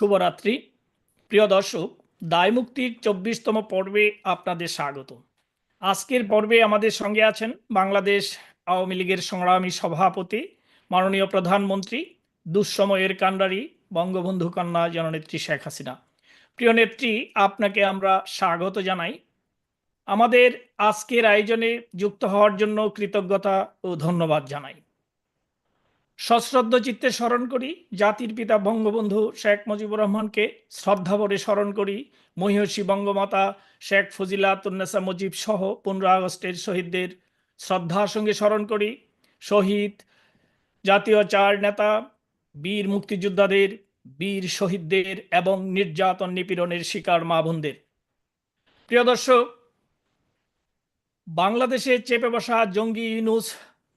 শুভরাত্রি। প্রিয় দর্শক, দায়মুক্তির ২৪তম পর্বে আপনাদের স্বাগত। আজকের পর্বে আমাদের সঙ্গে আছেন বাংলাদেশ আওয়ামী লীগের সংগ্রামী সভাপতি, মাননীয় প্রধানমন্ত্রী, দুঃসময়ের কান্ডারি, বঙ্গবন্ধু কন্যা জননেত্রী শেখ হাসিনা। প্রিয় নেত্রী, আপনাকে আমরা স্বাগত জানাই। আমাদের আজকের আয়োজনে যুক্ত হওয়ার জন্য কৃতজ্ঞতা ও ধন্যবাদ জানাই। সশ্রদ্ধ চিত্তে স্মরণ করি জাতির পিতা বঙ্গবন্ধু শেখ মুজিবুর রহমানকে, শ্রদ্ধাভরে স্মরণ করি মহিষী বঙ্গমাতা শেখ ফজিলাতুন্নেসা মুজিব সহ 15 আগস্টের শহীদদের শ্রদ্ধার সঙ্গে স্মরণ করি শহীদ জাতীয় চার নেতা, বীর মুক্তিযোদ্ধাদের, বীর শহীদদের এবং নির্যাতন নিপীড়নের শিকার মা বোনদের। প্রিয় দর্শক, বাংলাদেশে চেপে বসা জঙ্গি ইউনূস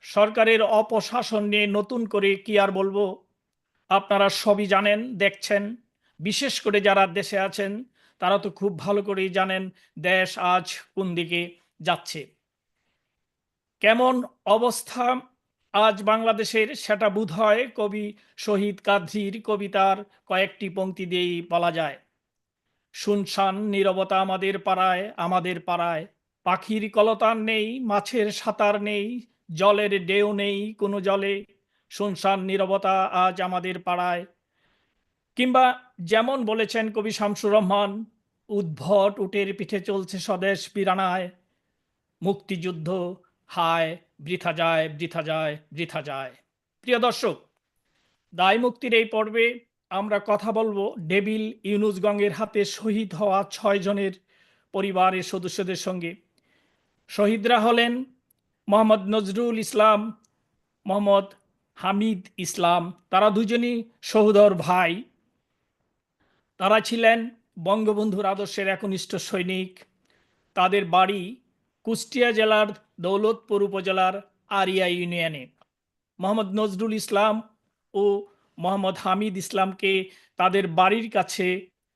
সরকারের অপশাসন নিয়ে নতুন করে কি আর বলবো, আপনারা সবই জানেন, দেখছেন। বিশেষ করে যারা দেশে আছেন তারা তো খুব ভালো করেই জানেন দেশ আজ কোন দিকে যাচ্ছে, কেমন অবস্থা আজ বাংলাদেশের, সেটা বোধহয় কবি শহীদ কাদ্রির কবিতার কয়েকটি পংক্তি দিয়েই বলা যায়। শুনশান নীরবতা আমাদের পাড়ায়, আমাদের পাড়ায় পাখির কলতান নেই, মাছের সাঁতার নেই, জলের ঢেউ নেই কোনো জলে। শুনশান নীরবতা আজ আমাদের পাড়ায়। কিংবা যেমন বলেছেন কবি শামসুর রহমান, উদ্ভট উটের পিঠে চলছে স্বদেশ পিরানায়, মুক্তিযুদ্ধ হায় বৃথা যায়, বৃথা যায়, বৃথা যায়। প্রিয় দর্শক, দায় মুক্তির এই পর্বে আমরা কথা বলবো ডেভিল ইউনূসগঞ্জের হাতে শহীদ হওয়া 6 জনের পরিবারের সদস্যদের সঙ্গে। শহীদরা হলেন মোহাম্মদ নজরুল ইসলাম, মোহাম্মদ হামিদ ইসলাম। তারা দুজনই সহোদর ভাই। তারা ছিলেন বঙ্গবন্ধুর আদর্শের একনিষ্ঠ সৈনিক। তাদের বাড়ি কুষ্টিয়া জেলার দৌলতপুর উপজেলার আরিয়া ইউনিয়নে। মোহাম্মদ নজরুল ইসলাম ও মোহাম্মদ হামিদ ইসলামকে তাদের বাড়ির কাছে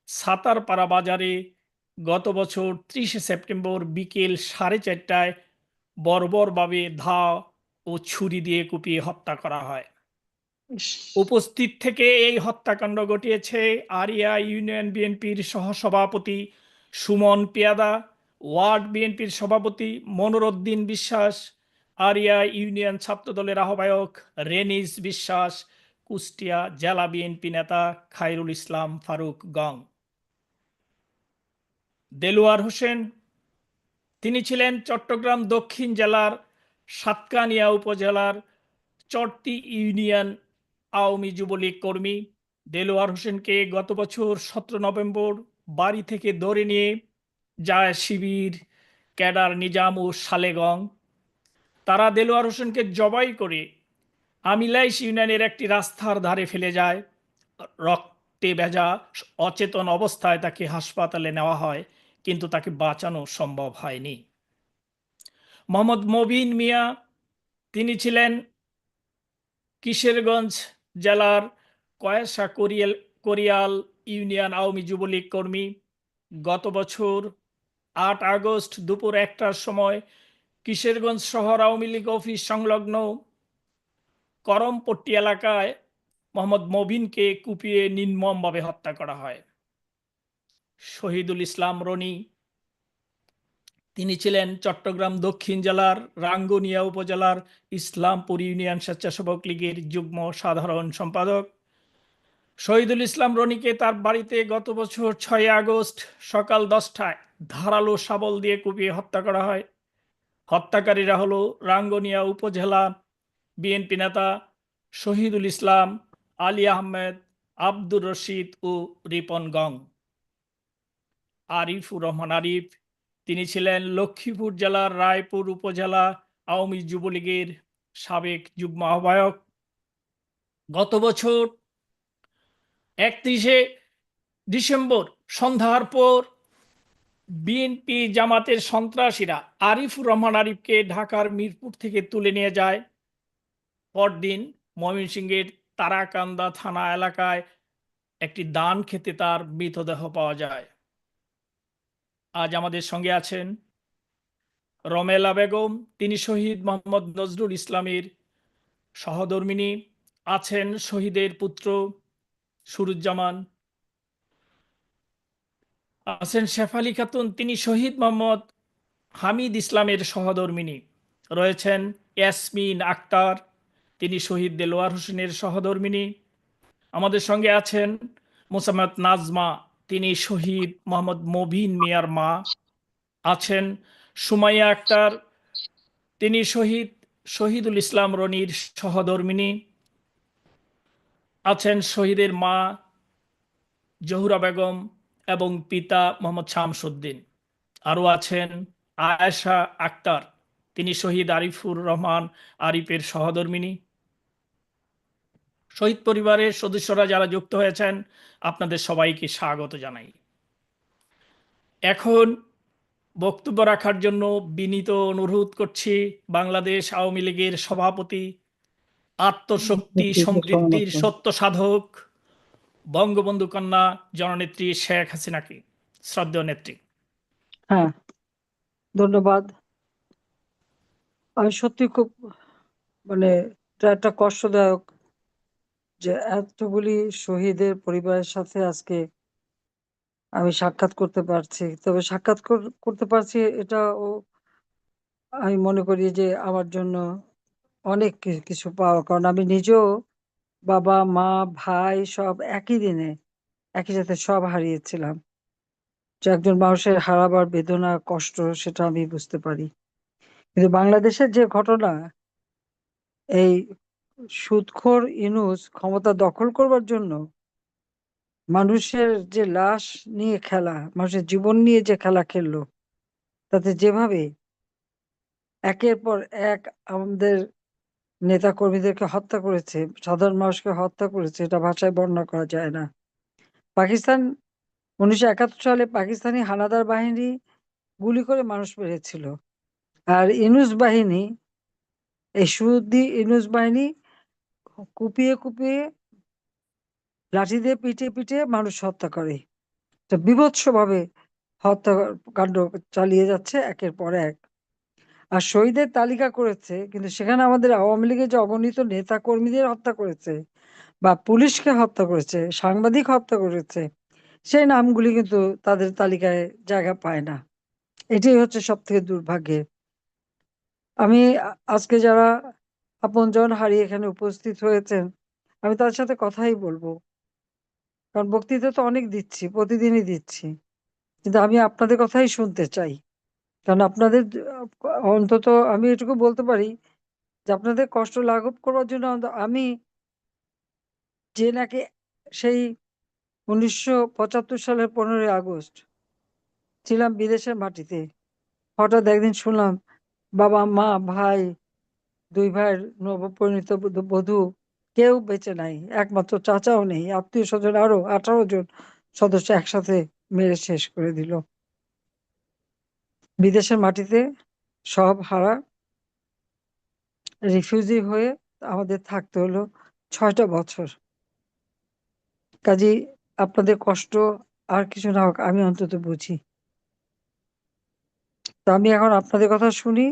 সাতারপাড়া বাজারে গত বছর 30 সেপ্টেম্বর বিকেল 4:30টায় বর্বরভাবে ধা ও ছুরি দিয়ে কুপিয়ে হত্যা করা হয়। উপস্থিত থেকে এই হত্যাকাণ্ড ঘটিয়েছে আরিয়া ইউনিয়ন বিএনপির সহসভাপতি সুমন পেয়াদা, ওয়ার্ড বিএনপির সভাপতি মনোরউদ্দিন বিশ্বাস, আরিয়া ইউনিয়ন ছাত্রদলের আহ্বায়ক রেনিস বিশ্বাস, কুষ্টিয়া জেলা বিএনপি নেতা খায়রুল ইসলাম ফারুক গং। দেলোয়ার হোসেন, তিনি ছিলেন চট্টগ্রাম দক্ষিণ জেলার সাতকানিয়া উপজেলার চরটি ইউনিয়ন আওয়ামী যুবলীগ কর্মী। দেলোয়ার হোসেনকে গত বছর 17 নভেম্বর বাড়ি থেকে ধরে নিয়ে যায় শিবির ক্যাডার নিজাম ও সালেগং। তারা দেলোয়ার হোসেনকে জবাই করে আমিলাইশ ইউনিয়নের একটি রাস্তার ধারে ফেলে যায়। রক্তে ভেজা অচেতন অবস্থায় তাকে হাসপাতালে নেওয়া হয়, কিন্তু তাকে বাঁচানো সম্ভব হয়নি। মোহাম্মদ মবিন মিয়া, তিনি ছিলেন কিশোরগঞ্জ জেলার কয়েশা কোরিয়াল ইউনিয়ন আওয়ামী যুবলীগ কর্মী। গত বছর 8 আগস্ট দুপুর 1টার সময় কিশোরগঞ্জ শহর আওয়ামী লীগ অফিস সংলগ্ন করমপট্টি এলাকায় মোহাম্মদ মবিনকে কুপিয়ে নির্মমভাবে হত্যা করা হয়। শহীদুল ইসলাম রনি, তিনি ছিলেন চট্টগ্রাম দক্ষিণ জেলার রাঙ্গুনিয়া উপজেলার ইসলামপুর ইউনিয়ন স্বেচ্ছাসেবক লীগের যুগ্ম সাধারণ সম্পাদক। শহীদুল ইসলাম রনিকে তার বাড়িতে গত বছর 6 আগস্ট সকাল 10টায় ধারালো শাবল দিয়ে কুপিয়ে হত্যা করা হয়। হত্যাকারীরা হলো রাঙ্গুনিয়া উপজেলা বিএনপি নেতা শহীদুল ইসলাম, আলী আহমেদ, আব্দুর রশিদ ও রিপন গং। আরিফুর রহমান আরিফ, তিনি ছিলেন লক্ষ্মীপুর জেলার রায়পুর উপজেলা আওয়ামী যুবলীগের সাবেক যুগ্ম আহ্বায়ক। গত বছর 31 ডিসেম্বর সন্ধ্যার পর বিএনপি জামাতের সন্ত্রাসীরা আরিফুর রহমান আরিফকে ঢাকার মিরপুর থেকে তুলে নিয়ে যায়। পরদিন ময়মনসিংহের তারাকান্দা থানা এলাকায় একটি ধান খেতে তার মৃতদেহ পাওয়া যায়। আজ আমাদের সঙ্গে আছেন রমেলা বেগম, তিনি শহীদ মোহাম্মদ নজরুল ইসলামের সহধর্মিণী। আছেন শহীদের পুত্র সুরুজ্জামান, আছেন শেফালী খাতুন, তিনি শহীদ মোহাম্মদ হামিদ ইসলামের সহধর্মিণী। রয়েছেন ইয়াসমিন আক্তার, তিনি শহীদ দেলোয়ার হোসেনের সহধর্মিণী। আমাদের সঙ্গে আছেন মোসাম্মদ নাজমা, তিনি শহীদ মোহাম্মদ মবিন মিয়ার মা। আছেন সুমাইয়া আক্তার, তিনি শহীদ শহীদুল ইসলাম রনির সহধর্মিণী। আছেন শহীদের মা জহুরা বেগম এবং পিতা মোহাম্মদ শামসুদ্দিন। আরও আছেন আয়েশা আক্তার, তিনি শহীদ আরিফুর রহমান আরিফের সহধর্মিণী। শহীদ পরিবারের সদস্যরা যারা যুক্ত হয়েছেন, আপনাদের সবাইকে স্বাগত জানাই। এখন বক্তব্য রাখার জন্য বিনীত অনুরোধ করছি বাংলাদেশ আওয়ামী লীগের সভাপতি, আত্মশক্তি সমৃদ্ধির সত্য সাধক, বঙ্গবন্ধু কন্যা জননেত্রী শেখ হাসিনাকে। শ্রদ্ধেয় নেত্রী। হ্যাঁ, ধন্যবাদ। আমি সত্যি খুব এটা একটা কষ্টদায়ক যে এতগুলি শহীদের পরিবারের সাথে আজকে আমি সাক্ষাৎ করতে পারছি। তবে সাক্ষাৎ করতে পারছি, এটাও আমি মনে করি যে আমার জন্য অনেক কিছু পাওয়া, কারণ আমি নিজেও বাবা মা ভাই সব একই দিনে একই সাথে সব হারিয়েছিলাম। যে একজন মানুষের হারাবার বেদনা কষ্ট সেটা আমি বুঝতে পারি। কিন্তু বাংলাদেশের যে ঘটনা, এই সুদখোর ইউনূস ক্ষমতা দখল করবার জন্য মানুষের যে লাশ নিয়ে খেলা, মানুষের জীবন নিয়ে যে খেলা খেললো, তাতে যেভাবে একের পর এক আমাদের নেতা কর্মীদেরকে হত্যা করেছে, সাধারণ মানুষকে হত্যা করেছে, এটা ভাষায় বর্ণনা করা যায় না। পাকিস্তান 1971 সালে পাকিস্তানি হানাদার বাহিনী গুলি করে মানুষ মেরেছিল, আর ইউনূস বাহিনী, এই সুদি ইউনূস বাহিনী কুপিয়ে কুপিয়ে লাঠি দিয়ে পিটিয়ে পিটিয়ে মানুষ হত্যা করে। বীভৎসভাবে হত্যাকাণ্ড চালিয়ে যাচ্ছে একের পর এক। আর শহীদের তালিকা করেছে, কিন্তু সেখানে আমাদের আওয়ামী লীগের যে অগণিত নেতা কর্মীদের হত্যা করেছে বা পুলিশকে হত্যা করেছে, সাংবাদিক হত্যা করেছে, সেই নামগুলি কিন্তু তাদের তালিকায় জায়গা পায় না। এটাই হচ্ছে সব থেকে দুর্ভাগ্যের। আমি আজকে যারা আপনজন হারিয়ে এখানে উপস্থিত হয়েছেন, আমি তার সাথে কথাই বলবো, কারণ বক্তৃতা তো অনেক দিচ্ছি, প্রতিদিনই দিচ্ছি, কিন্তু আমি আপনাদের কথাই শুনতে চাই। কারণ আপনাদের অন্তত আমি এটুকু বলতে পারি যে আপনাদের কষ্ট লাঘব করবার জন্য আমি যে নাকি সেই 1975 সালের 15ই আগস্ট ছিলাম বিদেশের মাটিতে, হঠাৎ একদিন শুনলাম বাবা মা ভাই, দুই ভাইয়ের নবপরিণীত বধূ কেউ বেঁচে নাই, একমাত্র চাচাও নেই, আত্মীয় স্বজন আরো 18 জন সদস্য একসাথে মেরে শেষ করে দিল। বিদেশের মাটিতে সব হারা, রিফিউজি হয়ে আমাদের থাকতে হলো 6টা বছর। কাজী আপনাদের কষ্ট আর কিছু না হোক, আমি অন্তত বুঝি। তো আমি এখন আপনাদের কথা শুনি।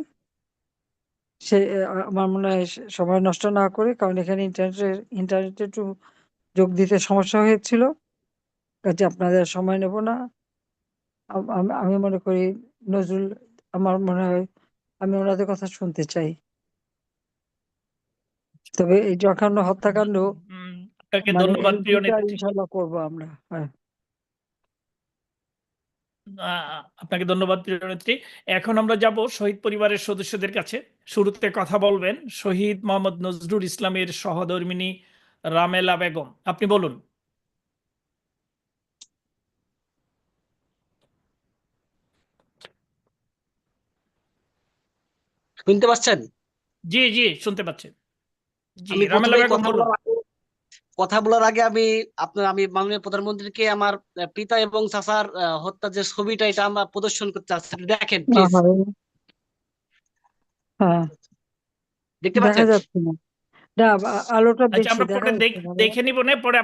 সে আমার মনে হয় সময় নষ্ট না করে, কারণ এখানে ইন্টারনেটে একটু যোগ দিতে সমস্যা হয়েছিল, কাজে আপনাদের সময় নেব না। আমি মনে করি নজরুল, আমার মনে হয় আমি ওনাদের কথা শুনতে চাই। তবে এই জঘন্য হত্যাকাণ্ড আপনাকে ধন্যবাদ এর প্রিয় বিচার নেত্রী। ইনশাল্লাহ করবো আমরা। হ্যাঁ, আপনাকে ধন্যবাদ প্রিয় নেত্রী। এখন আমরা যাব শহীদ পরিবারের সদস্যদের কাছে। শুরুতে কথা বলবেন শহীদ মোহাম্মদ নজরুল ইসলামের সহধর্মিণী রামেলা বেগম। আপনি বলুন। শুনতে পাচ্ছেন? জি জি, শুনতে পাচ্ছেন। জি, আমি রামেলা প্রথমে বেগম বলুন। কথা বলার আগে আমি মাননীয় প্রধানমন্ত্রীকে আমার পিতা এবং চাচার হত্যা যে ছবিটা, এটা আমরা প্রদর্শন করতে চাচ্ছি, একটু দেখেন প্লিজ। হ্যাঁ, দেখতে দেখা পাচ্ছেন? যাচ্ছে না, না আলোটা আচ্ছা, বেশি আমরা দেখা পরে যাচ্ছে না। দেখে নিব না, পরে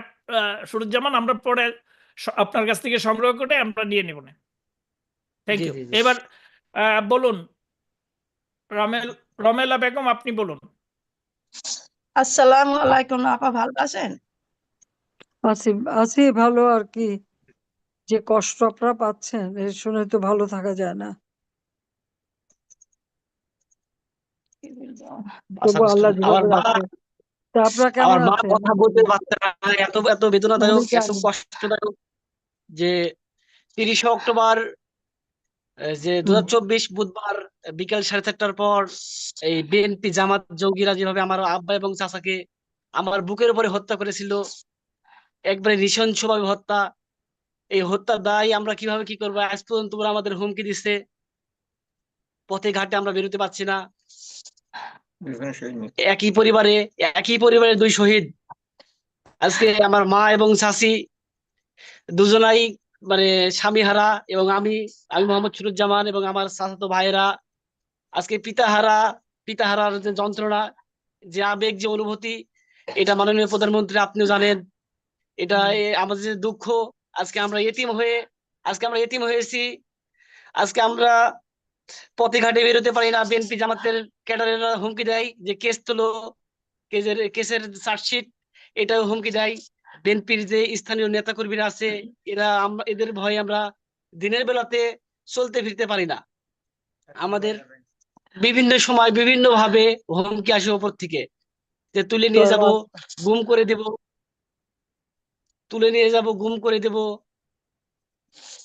সুরুজ্জামান আমরা পরে আপনার কাছ থেকে সংগ্রহ করে আমরা নিয়ে নেব না। থ্যাংক জি ইউ। জি জি। এবার বলুন রমেলা বেগম, আপনি বলুন। আসসালামু আলাইকুম, আপা ভালো আছেন? আছি আছি ভালো আর কি। যে কষ্ট আপনারা পাচ্ছেন এ শুনে তো ভালো থাকা যায় না। আচ্ছা, তবু আল্লাহ আমার যেভাবে মা রাখে। তা আপনারা আমার কেমন মা আছেন? কথা বলতে পারছে না, এত এত আমি বেদনাদায়ক, এত জানি। কষ্টদায়ক যে 30শে অক্টোবর যে হুম। 2024 বুধবার বিকেল 4:30টার পর এই বিএনপি জামাত জঙ্গিরা যেভাবে আমার আব্বা এবং চাচাকে আমার বুকের উপরে হত্যা করেছিল, একবারে নৃশংসভাবে হত্যা। এই হত্যার দায় আমরা কিভাবে কি করবো, আজ পর্যন্ত ওরা আমাদের হুমকি দিচ্ছে, পথে ঘাটে আমরা বেরোতে পারছি না। একই পরিবারে একই পরিবারের দুই শহীদ, আজকে আমার মা এবং চাচি দুজনাই মানে স্বামীহারা, এবং আমি আমি মোহাম্মদ সুরুজ্জামান এবং আমার চাচাতো ভাইয়েরা আজকে পিতাহারা। পিতাহারার যে যন্ত্রণা, যে আবেগ, যে অনুভূতি, এটা মাননীয় প্রধানমন্ত্রী আপনিও জানেন। এটা আমাদের যে দুঃখ, আজকে আমরা এতিম হয়ে আজকে আমরা এতিম হয়েছি। আজকে আমরা পথে ঘাটে বেরোতে পারি না। বিএনপি জামাতের ক্যাডারেরা হুমকি দেয় যে কেস তোলো, কেসের চার্জশিট, এটাও হুমকি দেয়। বিএনপির যে স্থানীয় নেতা কর্মীরা আছে, এরা আমরা এদের ভয়ে আমরা দিনের বেলাতে চলতে ফিরতে পারি না। আমাদের বিভিন্ন সময় বিভিন্ন ভাবে হুমকি আসে ওপর থেকে, যে তুলে তো নিয়ে যাব, গুম করে দেব, তুলে নিয়ে যাব, গুম করে দেব।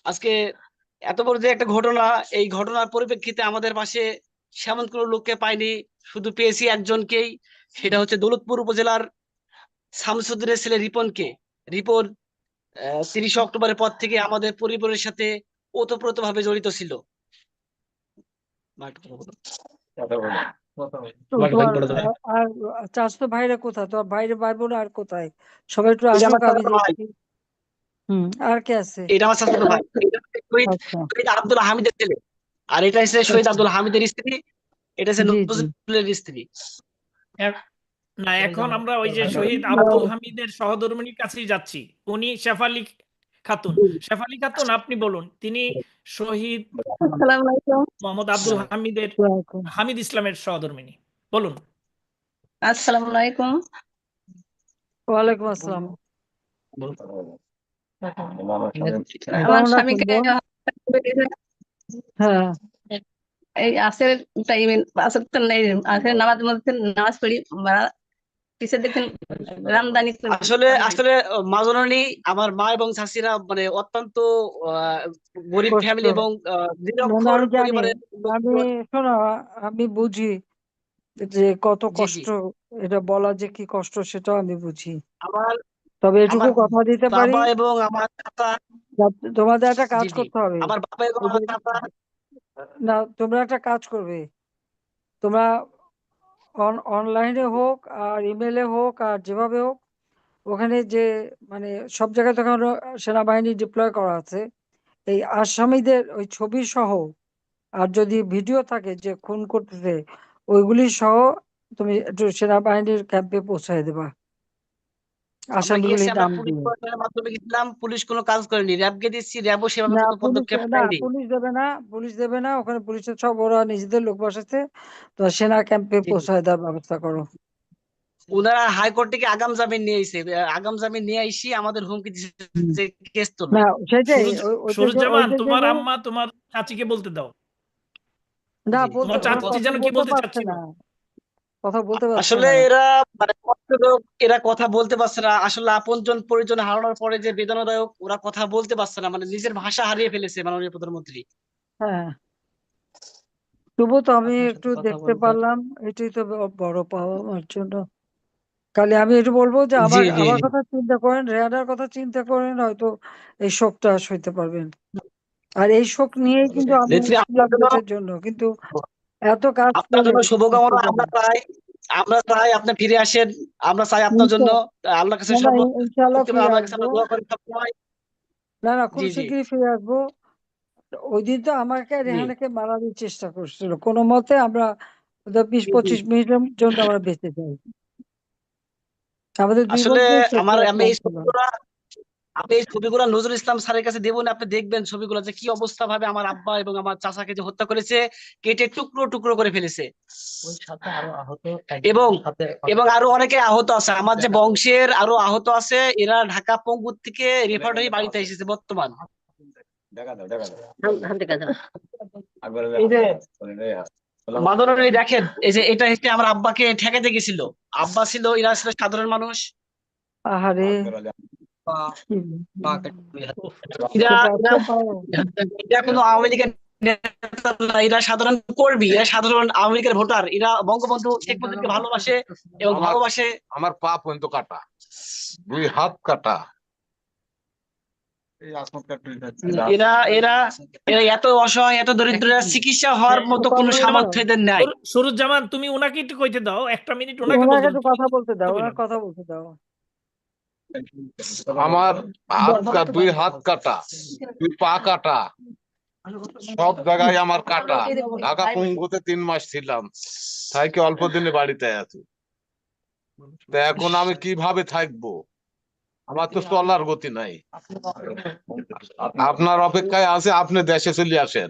আজকে এত বড় যে একটা ঘটনা, এই ঘটনার পরিপ্রেক্ষিতে আমাদের পাশে সেমন কোনো লোককে পাইনি, শুধু পেয়েছি একজনকেই, সেটা হচ্ছে দৌলতপুর উপজেলার শামসুদ্দিনের ছেলে রিপনকে। রিপন 30শে অক্টোবরের পর থেকে আমাদের পরিবারের সাথে ওতপ্রোতভাবে জড়িত ছিল। তো তোমাকে ভাই তোমার বলে দেবে। আর চাচাতো ভাইরা কোথায়? তোমার বাইরে ভাই বোন আর কোথায়? সবাই একটু এই যে আসুক, আমার আমি চাচাতো ভাই, দেখছি। আর কে আছে? এটা আমার চাচাতো ভাই, এটা হচ্ছে শহীদ আচ্ছা। শহীদ আব্দুল হামিদের ছেলে, আর এটা হচ্ছে শহীদ আচ্ছা। আব্দুল হামিদের স্ত্রী, এটা হচ্ছে জি জি। নজরুলের স্ত্রী। না, এখন আমরা ওই যে শহীদ আব্দুল হামিদের সহধর্মিণীর কাছেই যাচ্ছি। উনি শেফালী খাতুন। শেফালী খাতুন, আপনি বলুন, তিনি শহীদ আসসালামু আলাইকুম। মোহাম্মদ আব্দুল হামিদের ওয়ালাইকুম। হামিদ ইসলামের সহধর্মিণী, বলুন। আসসালামু আলাইকুম। ওয়ালাইকুম আসসালাম। আমার কেমন আছেন স্বামীকে বোন? হ্যাঁ। এই আসের টাইমে আসর তো নেই, আসের নামাজ মধ্যে নামাজ পড়ি, পিছিয়ে দেখছেন রামদানি আসলে আসলে মাজননী, আমার মা এবং চাচিরা মানে অত্যন্ত আহ, গরিব কষ্ট। ফ্যামিলি এবং না, নিরক্ষর আমি জানি। পরিবারের আমি লোকজন। শোনো, আমি বুঝি যে কত জি জি, কষ্ট। এটা বলা যে কি কষ্ট সেটাও আমি বুঝি। আমার তবে এটুকু আমার কথা দিতে পারি, বাবা এবং আমার চাচা। তোমাদের একটা জি কাজ জি, করতে হবে। আমার বাবা এবং ওই যে, আমার চাচা। না, তোমরা একটা কাজ করবে। তোমরা অনলাইনে হোক আর ইমেলে হোক আর যেভাবে হোক, ওখানে যে মানে সব জায়গায় তো এখন সেনাবাহিনী ডিপ্লয় করা আছে, এই আসামিদের ওই ছবি সহ, আর যদি ভিডিও থাকে যে খুন করতেছে, ওইগুলি সহ তুমি একটু সেনাবাহিনীর ক্যাম্পে পৌঁছায় দেবা, আমরা গিয়েছি, আসামিগুলির আমরা নাম পুলিশ দিয়ে। প্রশাসনের মাধ্যমে গেছিলাম, পুলিশ কোনো কাজ করেনি। র্যাবকে দিচ্ছি, র্যাবও সেভাবে না কোনো পুলিশ, পদক্ষেপ না নেয়নি। পুলিশ দেবে না, পুলিশ দেবে না, ওখানে পুলিশের সব ওরা নিজেদের লোক বসাচ্ছে। তো সেনা ক্যাম্পে জি জি, পৌঁছায় দেওয়ার ব্যবস্থা করো। ওনারা হাইকোর্ট থেকে আগাম জামিন নিয়ে আইছে, আগাম জামিন নিয়ে আইসি আমাদের হুমকি দিচ্ছে হুম। যে কেস তোলো। না সেটাই, সুরুজ ওই সুরুজ্জামান, যে তোমার গেলে, আম্মা তোমার চাচিকে বলতে দাও। না জি, বলতে, তোমার ওরা চাচি কথা যেন কি বলতে বলতে পারছে চাচ্ছিল। না, কথা বলতে পারছে আসলে না। এরা মানে কষ্টদায়ক, এরা কথা বলতে পারছে না। আসলে আপনজন পরিজন হারানোর পরে যে বেদনাদায়ক, ওরা কথা বলতে পারছে না, মানে নিজের ভাষা হারিয়ে ফেলেছে মাননীয় প্রধানমন্ত্রী। হ্যাঁ, তবুও তো আমি আপনার একটু সাথে কথা দেখতে বলতে। পারলাম, এটাই তো বড় পাওয়া আমার জন্য। খালি আমি একটু বলবো যে জি আমার জি আমার জি, কথা চিন্তা করেন, রেহানার কথা চিন্তা করেন, হয়তো এই শোকটা সইতে পারবেন। আর এই শোক নিয়েই কিন্তু আমি নেত্রী ছিলাম দেশের জন্য, কিন্তু এত কাজ আপনার করে জন্য শুভকামনা। করতে আমরা পারি। চাই, আমরা চাই আপনি ফিরে আসেন। আমরা চাই আপনার জন্য, ইনশা- আল্লাহর কাছে না না, ইনশাল্লাহ সর্বোত্তম, ফিরে আল্লাহর কাছে আসবো। আমরা দোয়া করি সবসময়। না না, খুব জি জি শিগগিরই ফিরে আসবো। ওই দিন তো আমাকে আর জি রেহানাকে মারার চেষ্টা করছিল, কোনো মতে আমরা বিশ জি জি। পঁচিশ মিনিটের জন্য আমরা বেঁচে যাই। আমাদের দুই আসলে বোনকে চোখে আমি প্ল্যান এই ছিল। ছবিগুলা নজরুল ইসলাম স্যারের কাছে দেবো না, আপনি দেখবেন ছবিগুলো যে কি অবস্থা ভাবে আমার আব্বা এবং আমার চাচাকে যে হত্যা করেছে, কেটে টুকরো টুকরো করে ফেলেছে। এবং এবং আরো অনেকে আহত আছে, আমার যে বংশের আরো আহত আছে, এরা ঢাকা পঙ্গুর থেকে রেফার হয়ে বাড়িতে এসেছে বর্তমান। এই যে মাদুরানি দেখেন, এই যে এটা হচ্ছে আমার আব্বাকে ঠেকাতে গেছিল। আব্বা ছিল, এরা ছিল সাধারণ মানুষ। আহারে এরা এরা বাচ্চা পাও এরা কোনো আওয়ামী লীগের নেতা না, এরা সাধারণ কর্মী, এরা সাধারণ আওয়ামী লীগের ভোটার। এরা বঙ্গবন্ধু শেখ মুজিবকে ভালোবাসে এবং ভালোবাসে। আমার পা পর্যন্ত কাটা, 2 হাত কাটা। এরা এরা এরা এত অসহায়, এত দরিদ্র, এরা চিকিৎসা হওয়ার মতো কোনো সামর্থ্য এদের নাই। সুরুজ্জামান, তুমি ওনাকে একটু কইতে দাও, একটা মিনিট ওনাকে ওনাকে বলতে একটু দাও। কথা বলতে দাও, তুমি ওনার বলেন। কথা বলতে দাও। আমার হাত 2 হাত কাটা, 2 পা কাটা, সব জায়গায় আমার কাটা। ঢাকা পঙ্গুতে 3 মাস ছিলাম, তাই কি অল্প দিনে বাড়িতে আছি। তা এখন আমি কিভাবে থাকবো? আমার তো চলার গতি নাই। আপনার অপেক্ষায় আছে, আপনি দেশে চলে আসেন।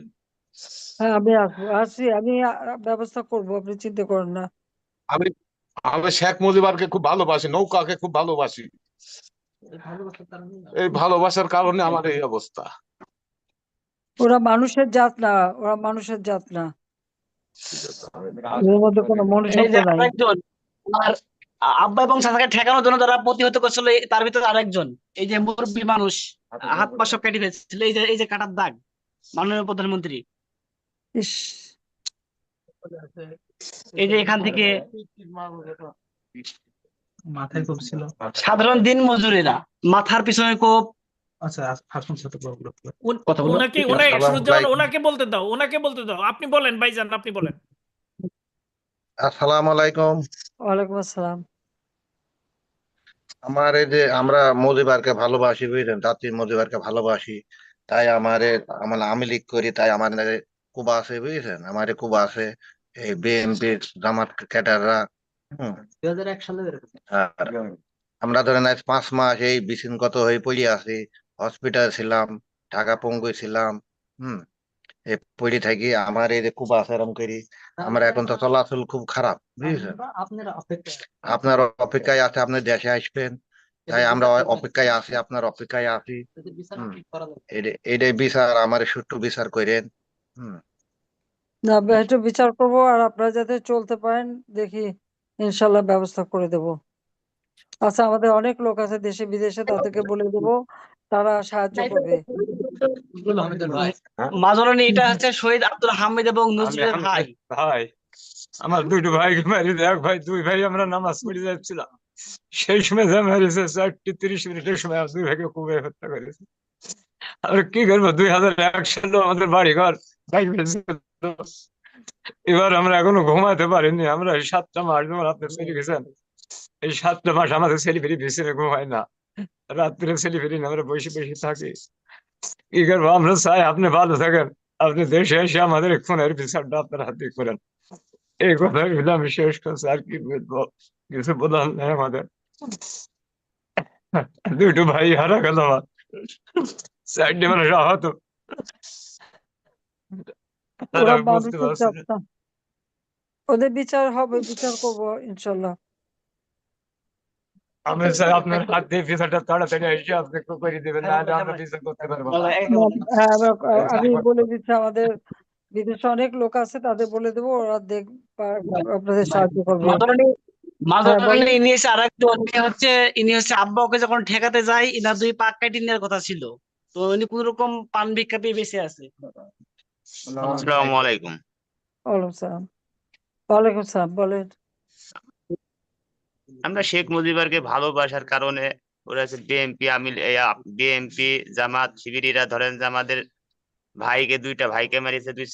হ্যাঁ আমি আসবো, আসছি, আমি ব্যবস্থা করবো, আপনি চিন্তা করেন না। আমি আমি শেখ মুজিবকে খুব ভালোবাসি, নৌকাকে খুব ভালোবাসি। এই ভালোবাসার কারণে আমার এই অবস্থা। ওরা মানুষের জাত না, ওরা মানুষের জাত না, ওর মধ্যে কোনো এই মনুষ্যত্ব যে নাই। আরেকজন, আর আব্বা এবং চাচাকে ঠেকানোর জন্য যারা প্রতিহত করছিল, তার ভিতরে আরেকজন, এই যে মুরব্বী মানুষ, হাত পা সব কেটে ফেলছিল। এই যে কাটার দাগ, মাননীয় প্রধানমন্ত্রী। ইস, এই যে এখান থেকে মাথায় কোপ ছিল। সাধারণ দিন মজুরেরা মাথার পিছনে কোপ। আচ্ছা হাসুন সাথে বলবো। কথা বলো। সুরুজ্জামান, ওনাকে বলতে দাও, ওনাকে বলতে দাও। আপনি বলেন ভাইজান, আপনি বলেন। আসসালামু আলাইকুম। ওয়ালাইকুম আসসালাম। আমার এই যে আমরা মজিবারকে ভালোবাসি, বুঝলেন, জাতির মজিবারকে ভালোবাসি, তাই আমার আওয়ামী লীগ করি, তাই আমার কুবা আছে, বুঝছেন, আমার কুবা আছে এই বিএনপি জামাত ক্যাডাররা। হম 2001 সালে আর আমরা ধরেন আজ 5 মাস এই বিশৃঙ্খত হয়ে পড়ে আছি, হসপিটাল ছিলাম, ঢাকা পঙ্গু ছিলাম। হম এই পড়ে থাকি, আমার এই যে কুবা আছে এরম করি, আমার এখন তো চলাচল খুব খারাপ, বুঝছেন। আপনারা অপেক্ষা আপনার অপেক্ষায় আছে, আপনি দেশে আসবেন, তাই আমরা অপেক্ষায় আছি, আপনার অপেক্ষায় আছি। যদি বিচার হুম। ঠিক করা যায়। এটাই বিচার, আমার সুষ্ঠু বিচার করেন। হম না, একটু বিচার করবো, আর আপনারা যাতে চলতে পারেন দেখি, ইনশাল্লাহ ব্যবস্থা করে দেব। আচ্ছা, আমাদের অনেক লোক আছে দেশে বিদেশে, তাদেরকে বলে দেবো, তারা সাহায্য করবে। মাঝরানি, এটা হচ্ছে শহীদ আব্দুল হামিদ এবং নজরুলের ভাই। ভাই, আমার 2 ভাইকে মারি, এক ভাই 2 ভাই আমরা নামাজ পড়ে যাচ্ছিলাম, সেই সময় যা মারিছে 4:30 সময় 2 ভাইকে কুবে হত্যা করেছে। আর কি করবো, 2001 সালে আমাদের বাড়ি ঘর এবার আমরা এখনো ঘুমাতে পারিনি। আমরা এই 7টা মাস, যেমন আপনি চলে গেছেন, এই 7টা মাস আমাদের ছেলে ফিরি বিছানে ঘুমায় না, রাত্রে ছেলে ফিরি না, আমরা বসে বসে থাকি। কি করবো, আমরা চাই আপনি ভালো থাকেন, আপনি দেশে এসে আমাদের খুনের বিচারটা আপনার হাতে করেন। এই কথা বলে আমি শেষ করছি, আর কি বলবো, কিছু বলার নেই আমাদের। 2 ভাই হারা গেল আমার, 4টে মানুষ আহত। ওরা বুঝতে মানুষের পারছি জাত না। না, ওদের বিচার হবে, বিচার করবো ইনশাল্লাহ। আমি চাই আপনার হাত দিয়ে বিচারটা তাড়াতাড়ি এসে আপনি করে দেবেন, নাহলে আমরা বিচার করতে পারবো না। হ্যাঁ, আমি বলে দিচ্ছি, আমাদের বিদেশে অনেক লোক আছে, তাদের বলে দেবো, ওরা আপনাদের সাহায্য করবে। হ্যাঁ, বলেন। ইনি হচ্ছে আরেকজন, ইনি হচ্ছে আব্বা ওকে যখন ঠেকাতে যায়, ইনার 2 পা কেটে নেওয়ার কথা ছিল, তো উনি কোন রকম পান ভিক্ষা পেয়ে বেঁচে আছে। আসসালামু আলাইকুম। ওয়ালাইকুম সালাম। ওয়ালাইকুম সালাম, বলেন। আমরা শেখ মুজিবুরকে ভালোবাসার কারণে ওরা হচ্ছে বিএনপি জামাত শিবিরিরা, ধরেন যে আমাদের ভাইকে 2টা ভাইকে মারিছে, 2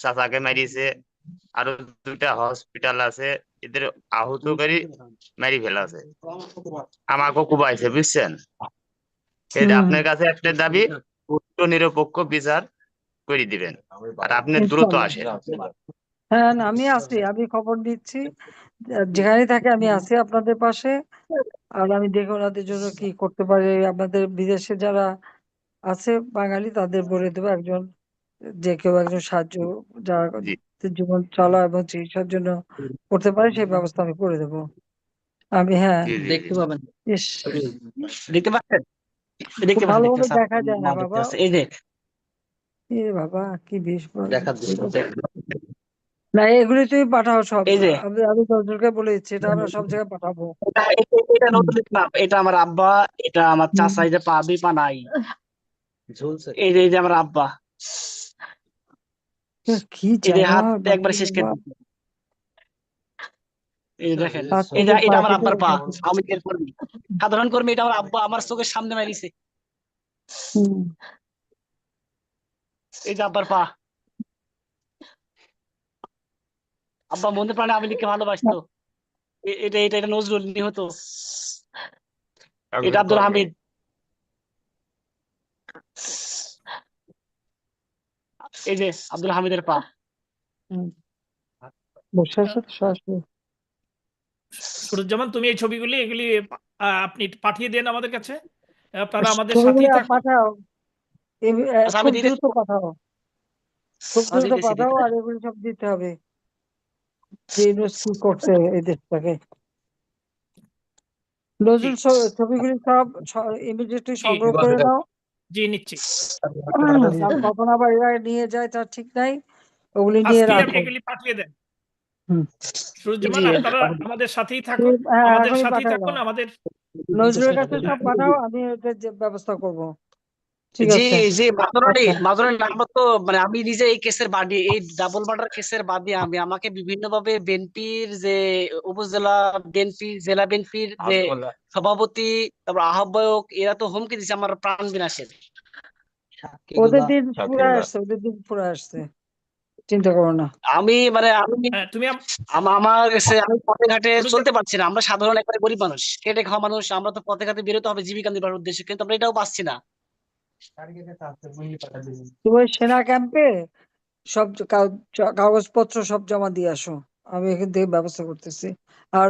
চাচাকে মারিছে, আরো 2টা হসপিটাল আছে, এদের আহত করে মারি ফেলাছে, আমাকেও কুবাইছে, বুঝছেন। হুম। আপনার কাছে একটা দাবি, সুষ্ঠু নিরপেক্ষ বিচার করে দিবেন, আর আপনি দ্রুত আসেন। হ্যাঁ, না, আমি আছি, আমি খবর দিচ্ছি, যেখানে থাকে আমি আছি আপনাদের পাশে। আর আমি দেখে ওনাদের জন্য কি করতে পারি, আমাদের বিদেশে যারা আছে বাঙালি, তাদের বলে দেবো একজন, যে কেউ একজন সাহায্য, যারা জি জীবন চলা এবং চিকিৎসার জন্য করতে পারে, সেই ব্যবস্থা আমি করে দেবো। আমি, হ্যাঁ, জি জি দেখতে পাবেন, ইস, দেখতে পাচ্ছেন, দেখতে খুব পাচ্ছেন, ভালোভাবে দেখা যায় না মা দেখতে বাবা। পাচ্ছে। এই যে এ বাবা কি বেশ দেখার জন্য না, এগুলি তুমি পাঠাও সব। এই যে আমি নজরুলকে বলে দিচ্ছি, এটা আমরা সব জায়গায় পাঠাবো। এটা নতুন না, এটা আমার আব্বা, এটা আমার চাচা, এই যে পা দুই পা নাই, ঝুলছে। এই যে আমার আব্বা, কি এই যে জ্বালা হাত বাবা একবার শেষ করে বাবা। দিচ্ছে। এই যে দেখেন, আচ্ছা, এটা আমার পাঠিয়ে আব্বার পা, দেবো। আওয়ামী লীগের কর্মী, সাধারণ কর্মী, এটা আমার আব্বা আমার চোখের সামনে মারিছে। হুম। এই যে আব্বার পা, আব্বা মনে প্রাণে আওয়ামী লীগকে ভালোবাসতো। এটা নজরুল নিহত, এটা আব্দুল হামিদ, এই যে আব্দুল হামিদের পা। হুম। বসে আছে তো সরাসরি। সুরুজ্জামান, তুমি এই ছবিগুলি এগুলি আপনি পাঠিয়ে দেন আমাদের কাছে। আপনারা আমাদের ছবিগুলো সাথেই থাকুন। পাঠাও, আচ্ছা, আমি খুব দিতে দ্রুত পাঠাও, খুব দ্রুত দিতেছি পাঠাও, আর এগুলো সব দিতে হবে যে ইউনুস কি করছে এই দেশটাকে। নজরুল ছবিগুলি সব ইমিডিয়েটলি জি সংগ্রহ করে নাও। জি নিচ্ছি। কারণ কখন আবার এরা নিয়ে যায় তার ঠিক নাই, ওগুলি নিয়ে আজকেই আপনি রাখো। এগুলি পাঠিয়ে দেন। হুম। সুরুজ্জামান, জি, আপনারা আমাদের সাথেই থাকুন, হ্যাঁ, আমাদের এখনই সাথেই পাঠাই থাকুন। দাও। আমাদের নজরুলের কাছে সব পাঠাও, আমি এটার যে ব্যবস্থা করব। ঠিক জি আছে। জি মাদুরানি আচ্ছা। মাদুরানি আমরা তো মানে আমি নিজে এই কেসের বাদী, এই ডাবল মার্ডার কেসের বাদী আমি, আমাকে বিভিন্ন ভাবে বিএনপির যে উপজেলা বিএনপি, জেলা বিএনপির যে সভাপতি, তারপর আহ্বায়ক, এরা তো হুমকি দিচ্ছে আমার প্রাণ বিনাশের। ওদের দিন পুরো আসছে, ওদের দিন পুরো আসছে, চিন্তা করো না। আমি মানে আমি তুমি আমার কাছে, আমি পথে ঘাটে সুরুজ্জামান, চলতে পারছি না, আমরা সাধারণ একটা গরিব মানুষ, খেটে খাওয়া মানুষ, আমরা তো পথে ঘাটে বেরোতে হবে জীবিকা নির্বাহের উদ্দেশ্যে, কিন্তু আমরা এটাও পাচ্ছি না। তুমি সেনা ক্যাম্পে সব কাগজপত্র সব জমা দিয়ে আসো, আমি এখান থেকে ব্যবস্থা করতেছি। আর